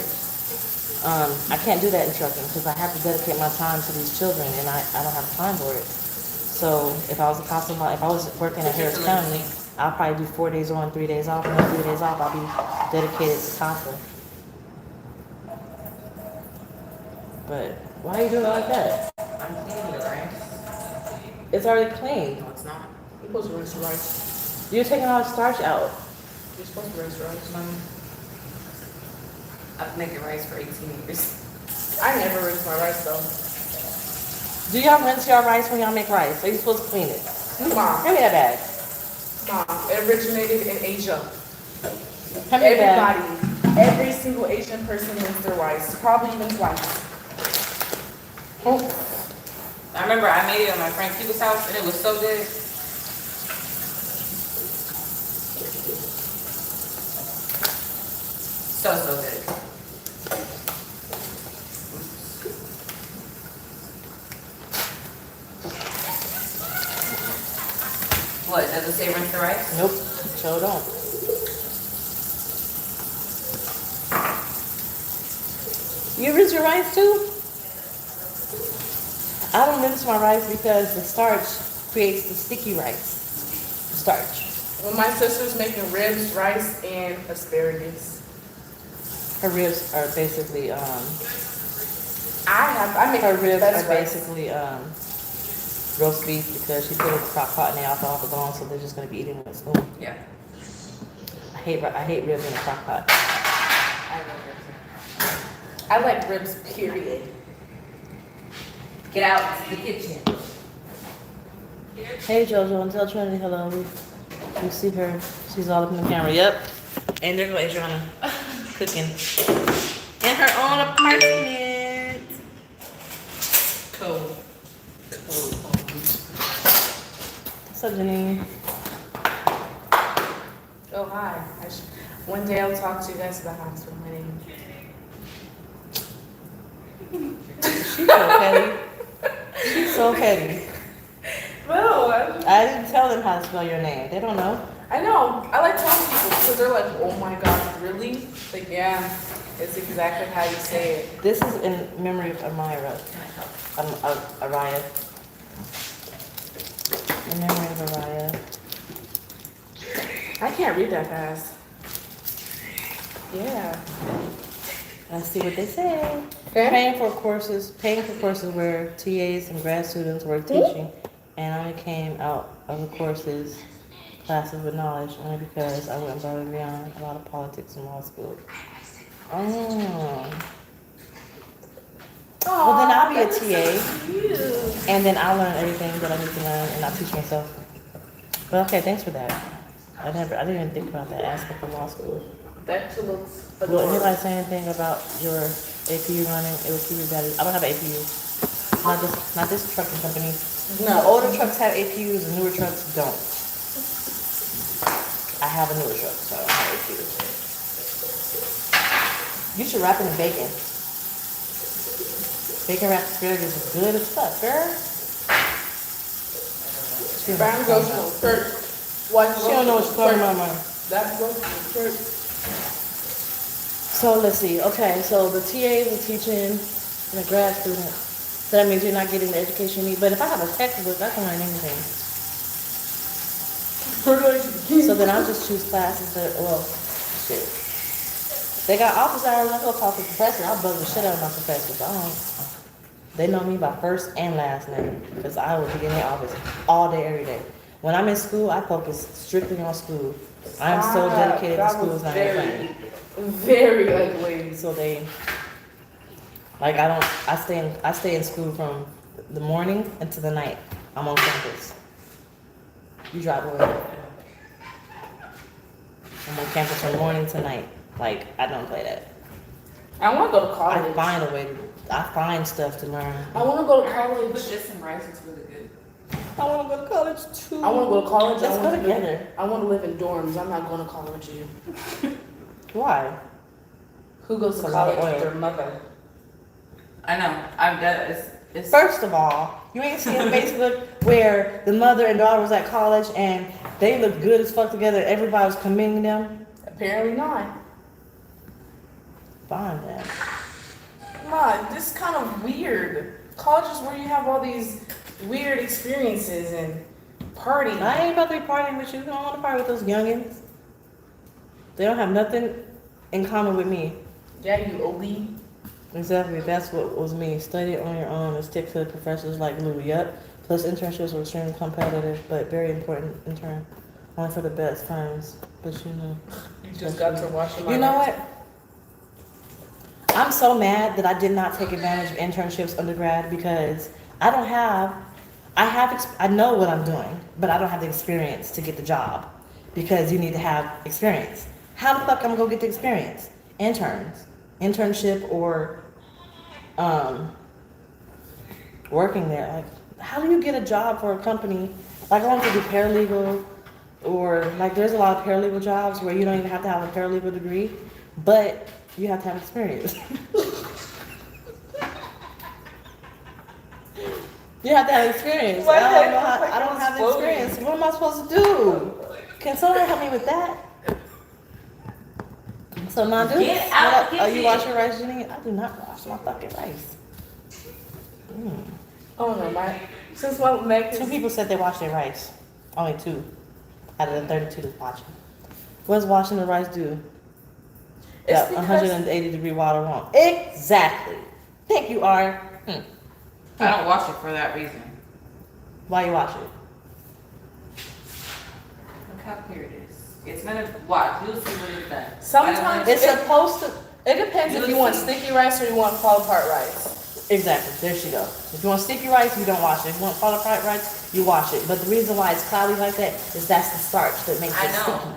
I can't do that in trucking because I have to dedicate my time to these children, and I don't have time for it. So if I was a CASA, if I was working at Harris County, I'll probably do 4 days on, 3 days off, and then 3 days off, I'll be dedicated to CASA. But why are you doing it like that? I'm cleaning the rice. It's already clean. No, it's not. You're supposed to rinse the rice. You're taking all the starch out. You're supposed to rinse the rice. I've been making rice for 18 years. I never rinse my rice though. Do y'all rinse your rice when y'all make rice? Are you supposed to clean it? Mom, Hand me that bag. it originated in Asia. Hand me that bag. Everybody, every single Asian person rinsed their rice, probably even twice. I remember I made it at my friend Cuba's house and it was so good. So good. What, does it say rinse the rice? Nope, sure don't. You rinse your rice too? I don't rinse my rice because the starch creates the sticky rice. The starch. When my sister's making ribs, rice, and asparagus. Her ribs are basically I make her ribs best are rice. basically roast beef because she put it in the crock pot and they all fell off the bone, so they're just gonna be eating with a spoon. Yeah. I hate ribs in a crock pot. I love ribs. I like ribs, period. Get out to the kitchen. Hey Jojo, and tell Trinity hello. We see her. She's all up in the camera. Yep. And there goes Adriana cooking in her own apartment. Cold. What's up, Janine? Oh, hi. One day I'll talk to you guys about how to spell my name. She's so petty. She's so petty. No, I didn't tell them how to spell your name. They don't know. I know. I like telling people because they're like, oh my gosh, really? Like, yeah, it's exactly how you say it. This is in memory of Amira. Araya. In memory of Araya. I can't read that fast. Yeah. Let's see what they say. Okay. Paying for courses where TAs and grad students were teaching, and I only came out of the classes with knowledge only because I went above and beyond a lot of politics in law school. Oh. Well, then I'll be a TA, and then I'll learn everything that I need to learn, and I'll teach myself. But okay, thanks for that. I didn't even think about that aspect of law school. That looks Will adorable. anybody say anything about your APU running? It will keep you better. I don't have an APU. Not this trucking company. The No. older trucks have APUs, the newer trucks don't. I have a newer truck, so I don't have APUs. You should wrap it in bacon. Bacon wrapped asparagus is good as fuck, girl. Brown goes to church. White She don't know what she's talking about, man. That goes to church. So let's see. Okay, so the TAs are teaching the grad students. So that means you're not getting the education you need. But if I have a textbook, I can learn anything. So then I'll just choose classes that, well, shit. They got office hours. I go talk to the professor. I'll bug the shit out of my professors. They know me by first and last name because I will be in their office all day, every day. When I'm in school, I focus strictly on school. I'm so dedicated to school. It's not even funny. Very ugly. So they, like, I stay in school from the morning until the night. I'm on campus. You drive away. I'm on campus from morning to night. Like, I don't play that. I want to go to I college. find stuff to learn. I want to go to But college. this and rice is really good. I want to go to college too. I want to go to college. Let's I go wanna live- together. I want to live in dorms. I'm not going to college with you. Why? Who goes It's to a lot of college with oil. their mother? I know. I've done it's First of all, you ain't seen Facebook where the mother and daughter was at college and they looked good as fuck together. Everybody was commending them. Apparently not. Fine then. Nah, this is kind of weird. College is where you have all these weird experiences and partying. I ain't about to be partying with you. I don't want to party with those youngins. They don't have nothing in common with me. Yeah, you oldie. Exactly. That's what was me. Study on your own and stick to the professors like glue. Yep. Plus internships were extremely competitive, but very important in turn. Only for the best firms. But you know. You just got to watch them. You know what? I'm so mad that I did not take advantage of internships undergrad because I know what I'm doing, but I don't have the experience to get the job because you need to have experience. How the fuck I'm gonna go get the experience? Internship or working there. Like, how do you get a job for a company? Like, I want to do paralegal or like there's a lot of paralegal jobs where you don't even have to have a paralegal degree, but you have to have experience. You have to have experience. Why I don't did know I look like I don't it have the was experience. floating? What am I supposed to do? Can someone help me with that? Can So Nadu, Get out the are you kitchen. washing rice, Jenny? I do not wash my fucking rice. Oh no, since my neck Two is. people said they wash their rice. Only 2 out of the 32 that's watching. What does washing the rice do? It's That because 180-degree water won't. Exactly. Thank you, R. I don't wash it for that reason. Why you wash it? Look how clear it is. It's gonna watch. You'll see when it's done. Sometimes It's supposed to. it depends if you want sticky rice or you want fall apart rice. Exactly. There she goes. If you want sticky rice, you don't wash it. If you want fall apart rice, you wash it. But the reason why it's cloudy like that is that's the starch that makes I it know.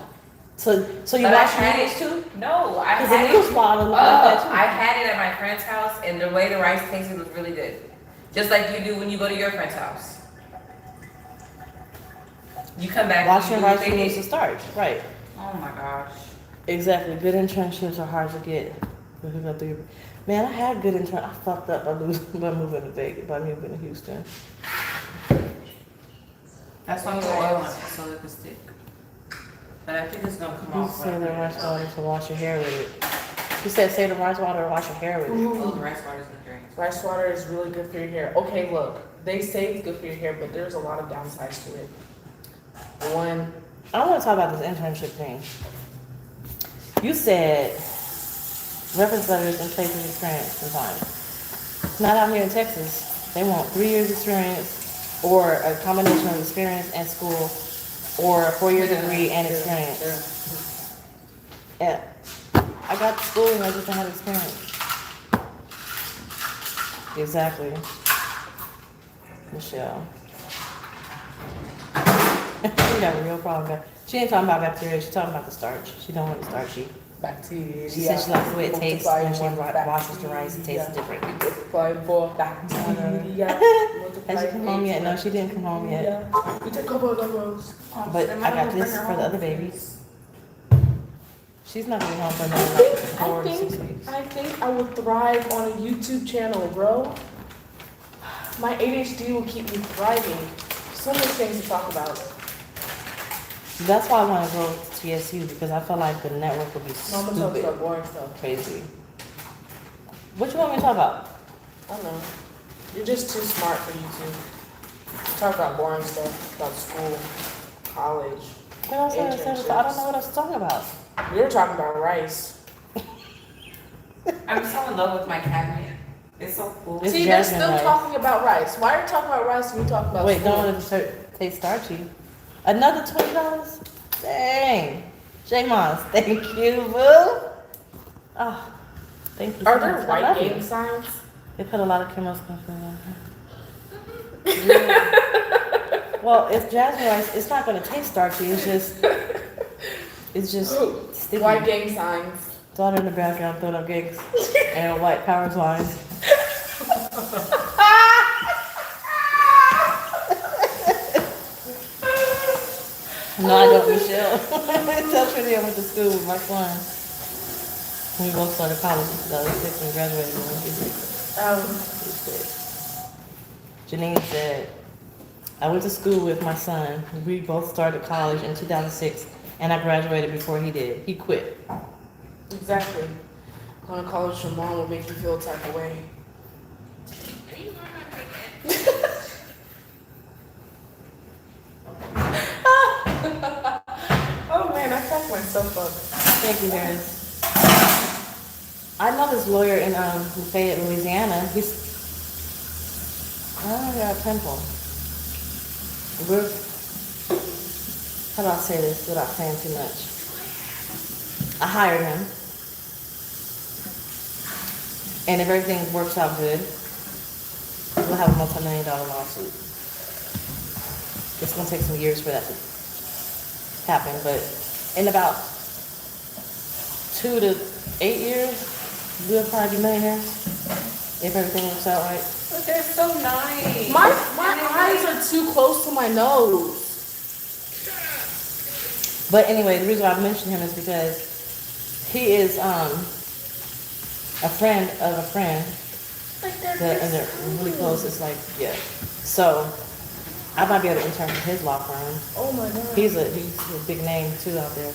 sticky. So you But I wash your had noodles it- too? No, I Because the had noodles it. water look like that too. I had it at my friend's house, and the way the rice tasted was really good. Just like you do when you go to your friend's house. You come back. Washing and you do rice what they removes the did. starch. Right. Oh my gosh. Exactly. Good internships are hard to get. Man, I had good intern. I fucked up by moving to Vegas, by moving to Houston. That's why I put oil on it so it can stick. But I think it's gonna come You off. say the rice water to wash your hair with it. You said save the rice water to wash your hair with it. Oh, the rice water's gonna drain. Rice water is really good for your hair. Okay, look, they say it's good for your hair, but there's a lot of downsides to it. One, I want to talk about this internship thing. You said reference letters in places of experience sometimes. Not out here in Texas. They want 3 years experience or a combination of experience and school or a 4-year degree and experience. Yeah. I got the schooling, I just don't have experience. Exactly. Michelle. We got a real problem. She ain't talking about bacteria, she's talking about the starch. She don't want the starchy. bacteria. She said she likes the way it tastes when she washes the rice, it tastes different. Multiplying for bacteria. Has she come home yet? No, she didn't come home yet. We took a couple of those. But I got this for the other babies. She's not gonna be home for another like 4 to 6 weeks. I think I would thrive on a YouTube channel, bro. My ADHD will keep me thriving. So many things to talk about. That's why I want to go to TSU because I feel like the network would be No, I'm gonna talk stupid, about boring stuff. crazy. What you want me to talk about? I don't know. You're just too smart for YouTube. Talk about boring stuff, about school, college. What else I said? I don't know what I was talking about. We were talking about rice. I'm so in love with my cabinet. It's so cool. It's See, they're jasmine still rice. talking about rice. Why are you talking about rice when we talking about Wait, school? don't want to taste starchy. Another $20? Dang. J-Mons, thank you, boo. Oh, thank you. Are so there much. I white love gang you. signs? They put a lot of chemicals in it. Well, it's jasmine rice. It's not going to taste starchy. It's just sticky. White gang signs. Daughter in the background throwing up gigs and white power lines. No, I don't, Michelle. Tell Trinity I went to school with my son. We both started college in 2006 and graduated in 1996. Janine said, I went to school with my son. We both started college in 2006 and I graduated before he did. He quit. Exactly. Going to college your mom will make you feel a type of way. Oh man, I cracked myself up. Thank you, Harris. I know this lawyer in Lafayette, Louisiana. He's, I don't know, got a pimple. We're, how do I say this without saying too much? I hired him. And if everything works out good, we'll have a multi-million-dollar lawsuit. It's gonna take some years for that to happen, but in about 2 to 8 years, we'll probably be millionaires if everything works out right. But they're so nice. My eyes are too close to my nose. But anyway, the reason why I mentioned him is because he is a friend of a friend, Like they're and they're really close. It's like, yeah. So I might be able to intern for his law firm. Oh my god. He's a big name too out there.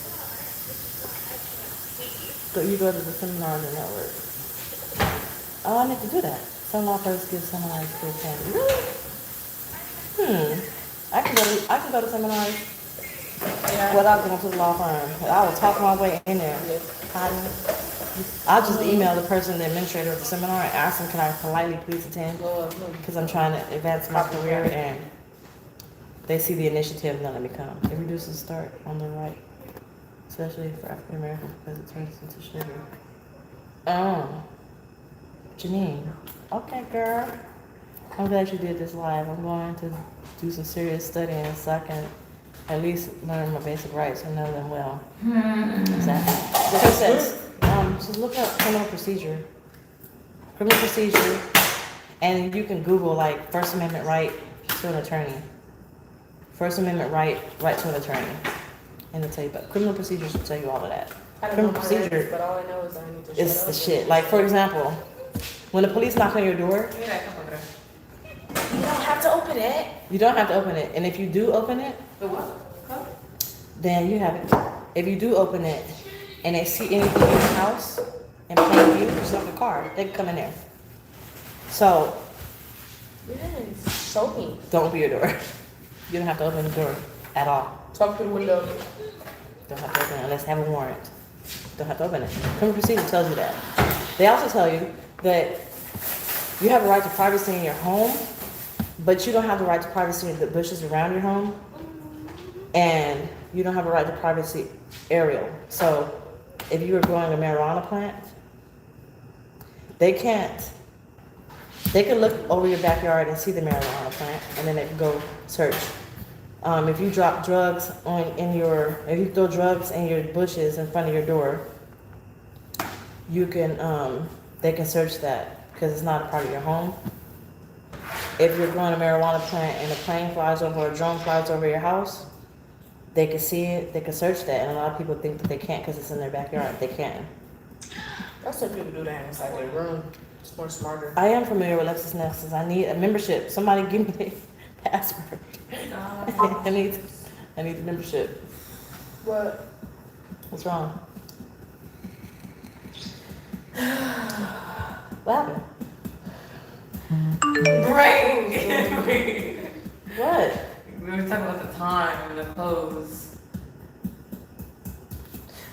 You go to the seminar on the network. Oh, I need to do that. Some law firms give seminars free candy. Really? I can go to seminars Yeah. without going to the law firm. I will talk my way in there. I'll just email the person, the administrator of the seminar, and ask them, can I politely please attend? Because I'm trying to advance my career, and they see the initiative and then let me come. It reduces start on the right, especially for African Americans because it turns into sugar. Oh, Janine. Okay, girl. I'm glad you did this live. I'm going to do some serious studying so I can at least learn my basic rights and know them well. Exactly. So it says, just look up criminal procedure. Criminal procedure, and you can Google like First Amendment right to an attorney. First Amendment right to an attorney. And it'll tell you, but criminal procedure should tell you all of that. Criminal procedure, but all I know is I need to it's the shit. Like, for example, when the police knock on your door, You don't have to open it. you don't have to open it. And if you do open it, The what? Huh? then you have it. If you do open it and they see anything in your house and plain view, just like a car, they can come in there. So Yes. Show me. don't open your door. You don't have to open the door at all. Talk to the window. Don't have to open it unless you have a warrant. Don't have to open it. Criminal procedure tells you that. They also tell you that you have a right to privacy in your home, but you don't have the right to privacy in the bushes around your home, and you don't have a right to privacy aerial. So if you were growing a marijuana plant, they can look over your backyard and see the marijuana plant, and then they can go search. If you drop drugs if you throw drugs in your bushes in front of your door, you can, they can search that because it's not a part of your home. If you're growing a marijuana plant and a plane flies over or a drone flies over your house, they can see it, they can search that, and a lot of people think that they can't because it's in their backyard. They can. That's what people do that inside their room. It's more smarter. I am familiar with LexisNexis. I need a membership. Somebody give me the password. I need the membership. What? What's wrong? What happened? Brain. What? We were talking about the time and the clothes.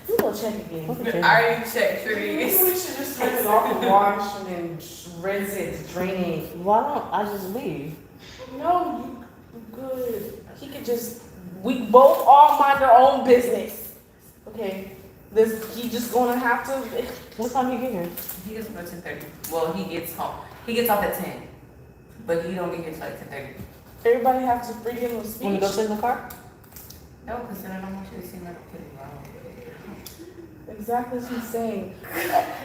We gonna check again. Okay. I already checked for Maybe these. we should just turn it off and wash and then rinse it, drain it. Why don't I just leave? No, you good. He could just. We both all mind our own business. Okay. He just gonna have to. What time you get here? He gets about 10:30. Well, he gets home. He gets off at 10, but he don't get here till like 10:30. Everybody have to freedom of speech. Want to go sit in the car? No, because then I don't want you to seem like a kid wrong. Exactly what he's saying.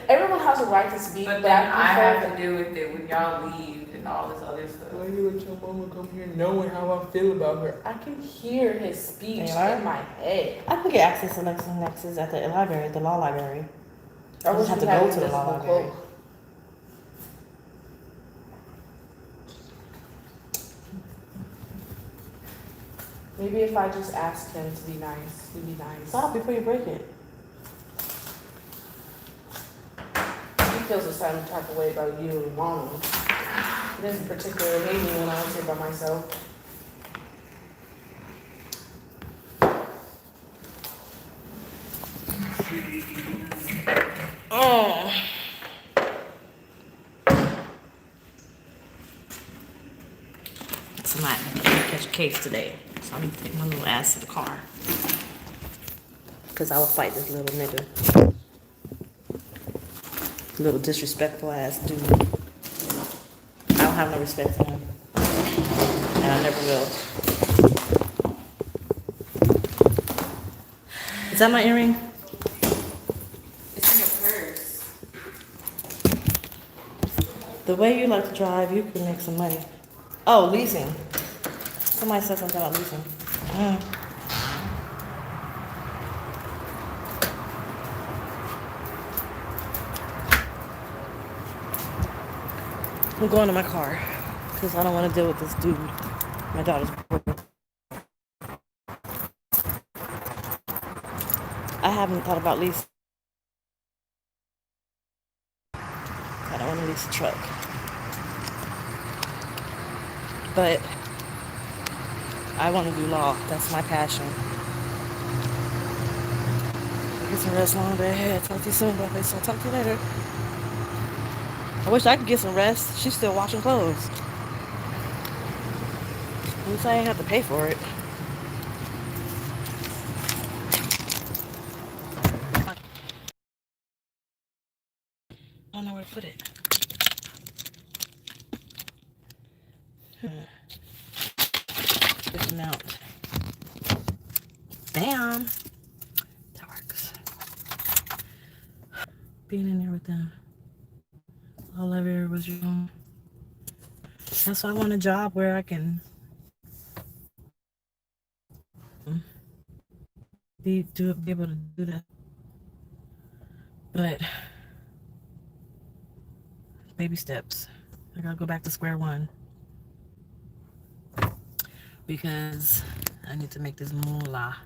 Everyone has a right to speak, But but then I have prefer to deal with it when y'all leave and all this other stuff. Why you let your mama come here knowing how I feel about her? I can hear his speech Yeah. in my head. I can get access to LexisNexis at the library, the law library. I wish just have we to had go an to the law invisible library. cloak. Maybe if I just asked him to be nice, he'd be nice. Stop before you break it. He feels a certain type of way about you and mama. He doesn't particularly hate me when I was here by myself. Oh. So I'm gonna catch a case today. So I'm gonna take my little ass to the car. Cause I will fight this little nigga. Little disrespectful ass dude. I don't have no respect for him. And I never will. Is that my earring? It's in your purse. The way you like to drive, you can make some money. Oh, leasing. Somebody said something about leasing. I'm going to my car because I don't want to deal with this dude. My daughter's working. I haven't thought about leasing. I don't want to lease a truck. But I want to do law. That's my passion. Get some rest long day ahead. Talk to you soon, DollFace. So I'll talk to you later. I wish I could get some rest. She's still washing clothes. At least I ain't have to pay for it. I don't know where to put it. Get them out. Bam. That works. Being in there with them. All I ever was wrong. That's why I want a job where I can be able to do that. But baby steps. I gotta go back to square one because I need to make this moolah.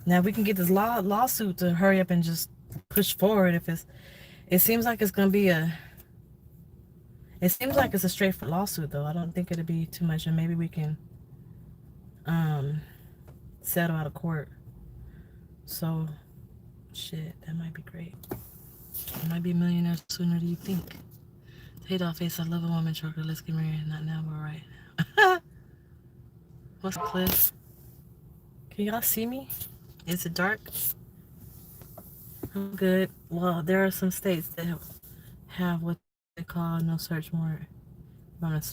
Now we can get this lawsuit to hurry up and just push forward. If it seems like it's gonna be it seems like it's a straight lawsuit though. I don't think it'll be too much, and maybe we can settle out of court. So shit, that might be great. I might be a millionaire sooner than you think. Hey DollFace, I love a woman trucker. Let's get married. Not now, but right now. What's the cliff? Can y'all see me? Is it dark? I'm good. Well, there are some states that have what they call no search warrant. If I'm not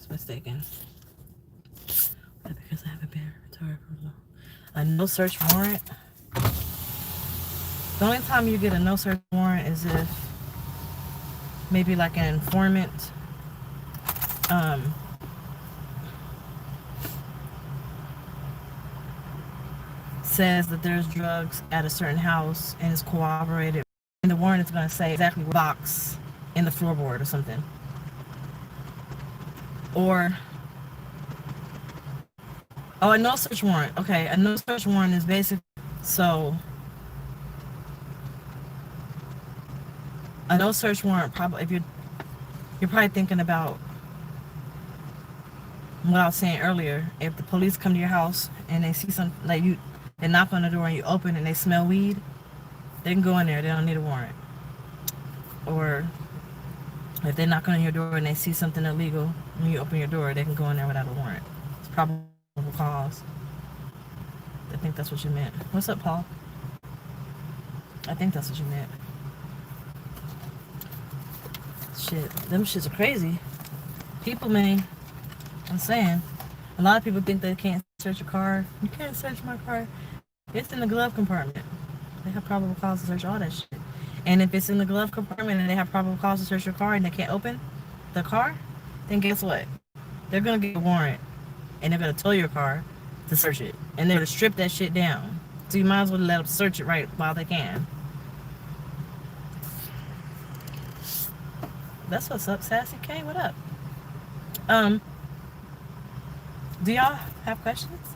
mistaken. Because I haven't been retired for long. A no search warrant. The only time you get a no search warrant is if maybe like an informant says that there's drugs at a certain house and is corroborated, and the warrant is going to say exactly what box in the floorboard or something. Or a no search warrant. Okay, a no search warrant is basically so. A no search warrant, probably if you're probably thinking about what I was saying earlier. If the police come to your house and they see something like they knock on the door and you open and they smell weed, they can go in there. They don't need a warrant. Or if they knock on your door and they see something illegal and you open your door, they can go in there without a warrant. It's probable cause. I think that's what you meant. What's up, Paul? I think that's what you meant. Shit, them shits are crazy. People, man, I'm saying, a lot of people think they can't search a car. You can't search my car. It's in the glove compartment. They have probable cause to search all that shit. And if it's in the glove compartment and they have probable cause to search your car and they can't open the car, then guess what? They're gonna get a warrant and they're gonna tow your car to search it. And they're gonna strip that shit down. So you might as well let them search it right while they can. That's what's up, Sassy K. What up? Do y'all have questions?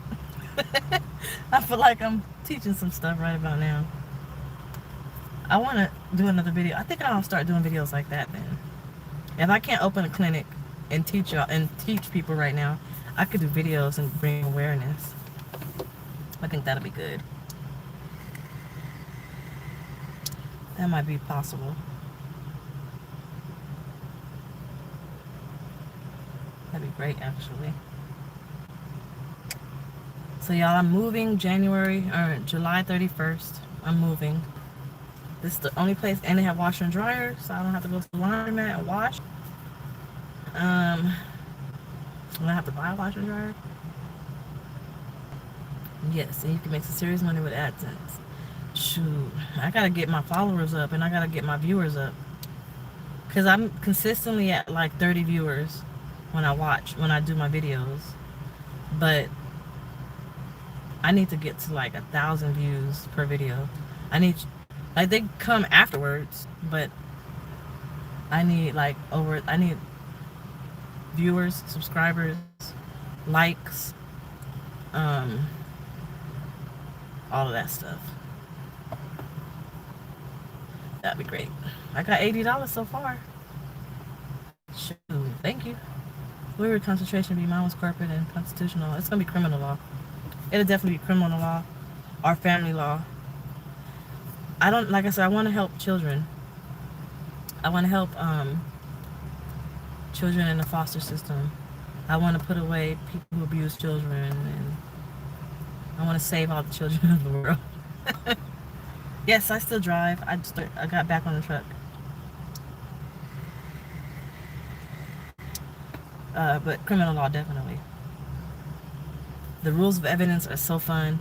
I feel like I'm teaching some stuff right about now. I want to do another video. I think I'll start doing videos like that then. If I can't open a clinic and teach y'all and teach people right now, I could do videos and bring awareness. I think that'll be good. That might be possible. That'd be great, actually. So y'all, I'm moving July 31st. I'm moving. This is the only place, and they have washer and dryer, so I don't have to go to the laundromat and wash. I'm gonna have to buy a washer and dryer. Yes, and you can make some serious money with AdSense. Shoot, I gotta get my followers up, and I gotta get my viewers up. Cause I'm consistently at like 30 viewers when I do my videos, but I need to get to like 1,000 views per video. Like they come afterwards, but I need viewers, subscribers, likes, all of that stuff. That'd be great. I got $80 so far. you. Where would concentration be? Mine was corporate and constitutional. It's gonna be criminal law. It'll definitely be criminal law or family law. I don't, like I said, I want to help children. I want to help children in the foster system. I want to put away people who abuse children, and I want to save all the children of the world. Yes, I still drive. I got back on the truck. But criminal law, definitely. The rules of evidence are so fun.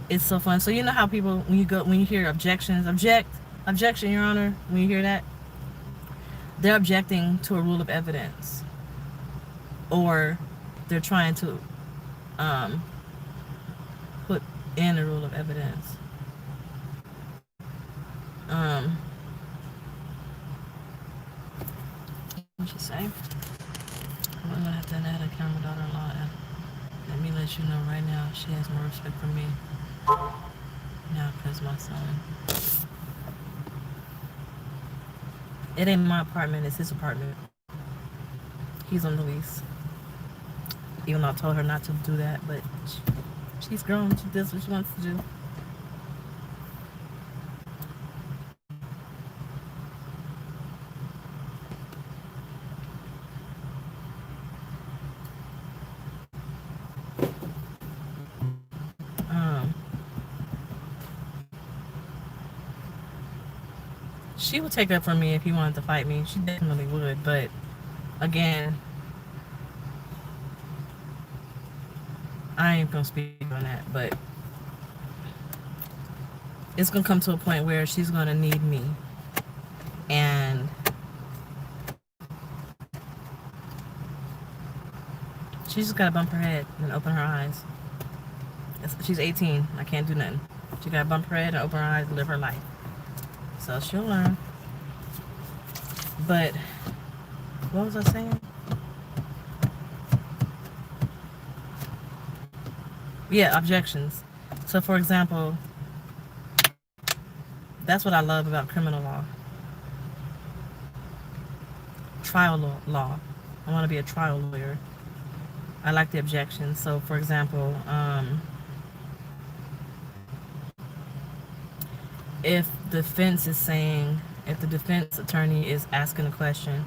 It's so fun. So you know how people, when you hear objections, objection, Your Honor, when you hear that, they're objecting to a rule of evidence, or they're trying to put in a rule of evidence. What'd you say? I'm gonna have to add a camera daughter-in-law. Let me let you know right now, she has more respect for me now because my son. It ain't my apartment, it's his apartment. He's on the lease. Even though I told her not to do that, but she's grown. She does what she wants to do. She would take up for me if he wanted to fight me. She definitely would, but again, I ain't gonna speak on that, but it's gonna come to a point where she's gonna need me, and she's just gotta bump her head and open her eyes. She's 18. I can't do nothing. She gotta bump her head and open her eyes and live her life. So she'll learn. But what was I saying? Yeah, objections. So for example, that's what I love about criminal law. Trial law. I want to be a trial lawyer. I like the objections. So for example, if the defense attorney is asking a question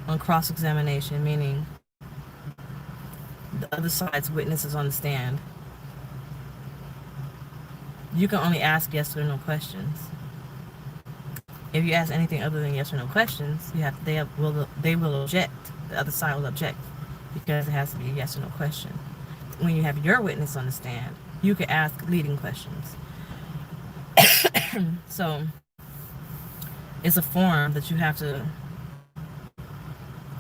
on cross-examination, meaning the other side's witness is on the stand, you can only ask yes or no questions. If you ask anything other than yes or no questions, they will object. The other side will object because it has to be a yes or no question. When you have your witness on the stand, you can ask leading questions. So it's a form that you have to,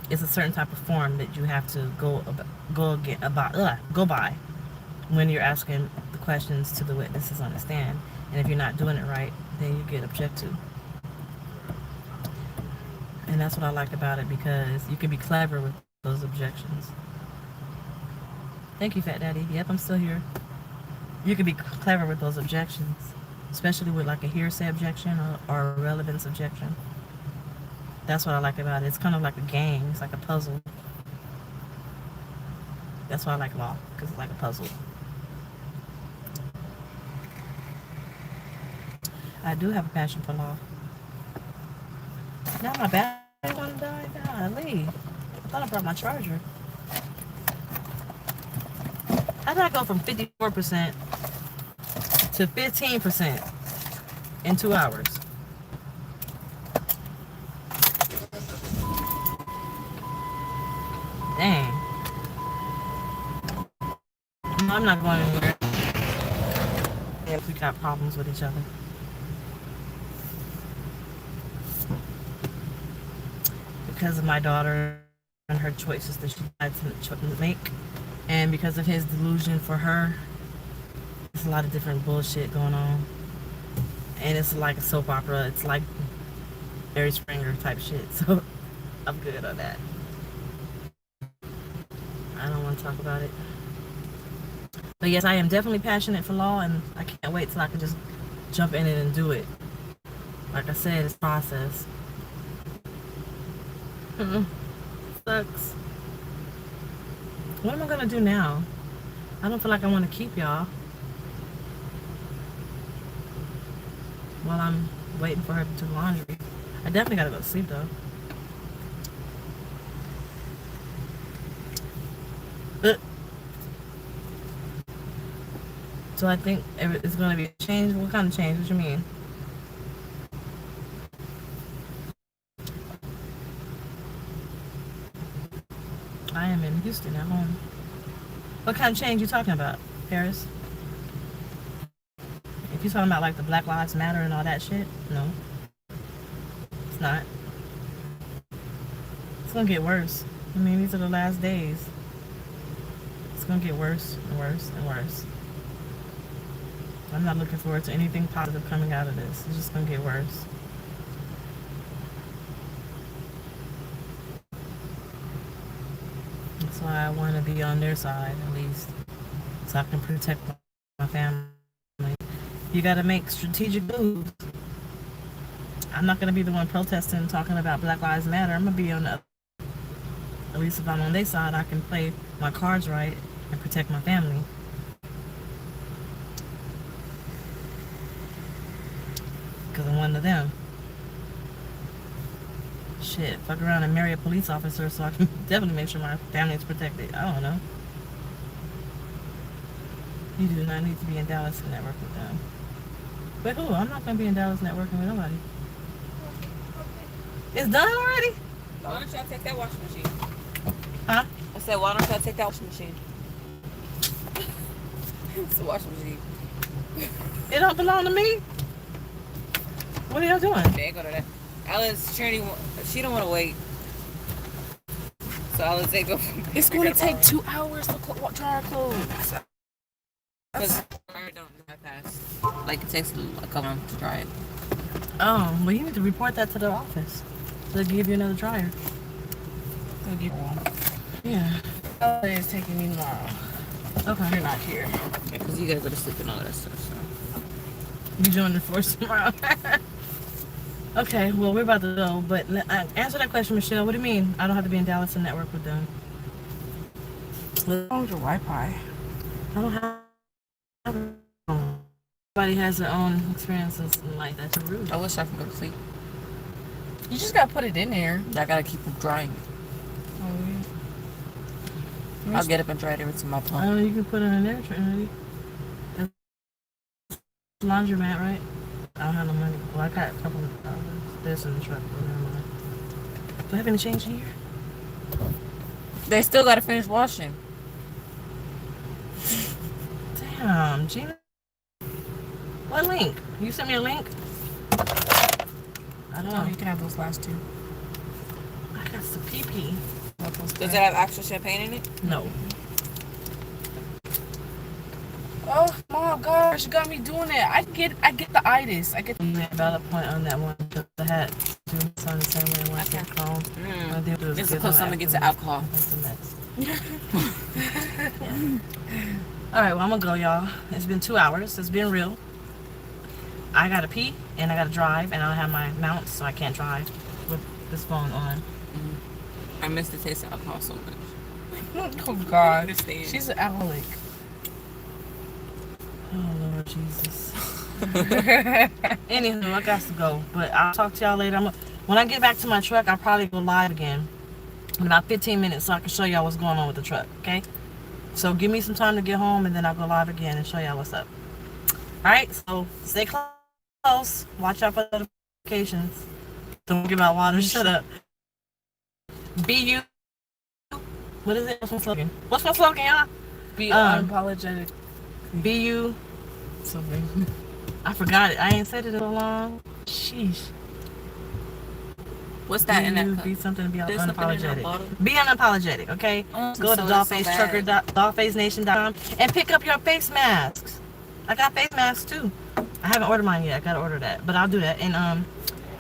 it's a certain type of form that you have to go by when you're asking the questions to the witnesses on the stand. And if you're not doing it right, then you get objected to. And that's what I like about it, because you can be clever with those objections. Thank you, Fat Daddy. Yep, I'm still here. You can be clever with those objections, especially with like a hearsay objection or a relevance objection. That's what I like about it. It's kind of like a game. It's like a puzzle. That's why I like law, because it's like a puzzle. I do have a passion for law. Now my battery want to die. Golly. I thought I brought my charger. How did I go from 54% to 15% in 2 hours? Dang. No, I'm not going anywhere. Yeah, we got problems with each other. Because of my daughter and her choices that she had to make. And because of his delusion for her, there's a lot of different bullshit going on. And it's like a soap opera. It's like Barry Springer type shit. So I'm good on that. I don't want to talk about it. But yes, I am definitely passionate for law, and I can't wait till I can just jump in it and do it. Like I said, it's process. Sucks. What am I gonna do now? I don't feel like I want to keep y'all while I'm waiting for her to do laundry. I definitely gotta go to sleep though. So I think it's gonna be a change. What kind of change? What you mean? I am in Houston at home. What kind of change you talking about, Paris? If you're talking about like the Black Lives Matter and all that shit, no. It's not. It's gonna get worse. I mean, these are the last days. It's gonna get worse and worse and worse. I'm not looking forward to anything positive coming out of this. It's just gonna get worse. That's why I want to be on their side at least, so I can protect my family. You got to make strategic moves. I'm not gonna be the one protesting, talking about Black Lives Matter. I'm gonna be on the. At least if I'm on their side, I can play my cards right and protect my family. Because I'm one of them. Shit, fuck around and marry a police officer so I can definitely make sure my family is protected. I don't know. You do not need to be in Dallas and network with them. But who? I'm not going to be in Dallas networking with nobody. It's done already? Why don't y'all take that washing machine? Huh? I said, why don't y'all take that washing machine? It's a washing machine. It don't belong to me? What are y'all doing? They ain't go to that. Alice, Trinity, she don't want to wait. So Alice, they go. It's going to take 2 hours to dry our clothes. Because don't dry fast. Like, it takes a couple months to dry it. Oh, well, you need to report that to the office. They'll give you another dryer. I'll give one. Yeah. It's taking me tomorrow. Okay. You're not here. Yeah, because you guys go to sleep and all that stuff, so. You join the force tomorrow. Okay, well, we're about to go, but answer that question, Michelle. What do you mean I don't have to be in Dallas and network with them? What's wrong with your Wi-Fi? I don't have. Everybody has their own experiences and like that's rude. I wish I could go to sleep. You just got to put it in there. I gotta keep it drying. Oh, yeah. I'll get up and dry it every time I pump. Oh, you can put it in there, Trinity. That's laundromat, right? I don't have no money. Well, I got a couple of this in the truck, but never mind. Do I have any change in here? They still gotta finish washing. Damn, Gina. What link? You sent me a link? I don't know. You can have those last two. I got some pee-pee. Does it have actual champagne in it? No. Oh my gosh, you got me doing that. I get the itis. I get the Valid point on that one. The hat. Do this on the same way I want to chrome. This is because someone gets the alcohol. That's a mess. All right, well, I'm going to go, y'all. It's been 2 hours. It's been real. I got to pee, and I got to drive, and I don't have my mounts, so I can't drive with this phone on. I miss the taste of alcohol so much. Oh God, Understand. she's an alcoholic. Oh, Lord Jesus. Anywho, I got to go, but I'll talk to y'all later. When I get back to my truck, I'll probably go live again in about 15 minutes so I can show y'all what's going on with the truck, okay? So give me some time to get home, and then I'll go live again and show y'all what's up. All right, so stay close. Watch out for notifications. Don't get my water. Shut up. Be you. What is it? What's my slogan? What's my slogan, y'all? Be unapologetic. Be you. Something. I forgot it. I ain't said it in so long. Sheesh. What's that in that You, cup? be something to be There's something in that unapologetic. bottle? Be unapologetic, okay? Go to DollFace Trucker, DollFaceNation.com, and pick up your face masks. I got face masks too. I haven't ordered mine yet. I gotta order that, but I'll do that. And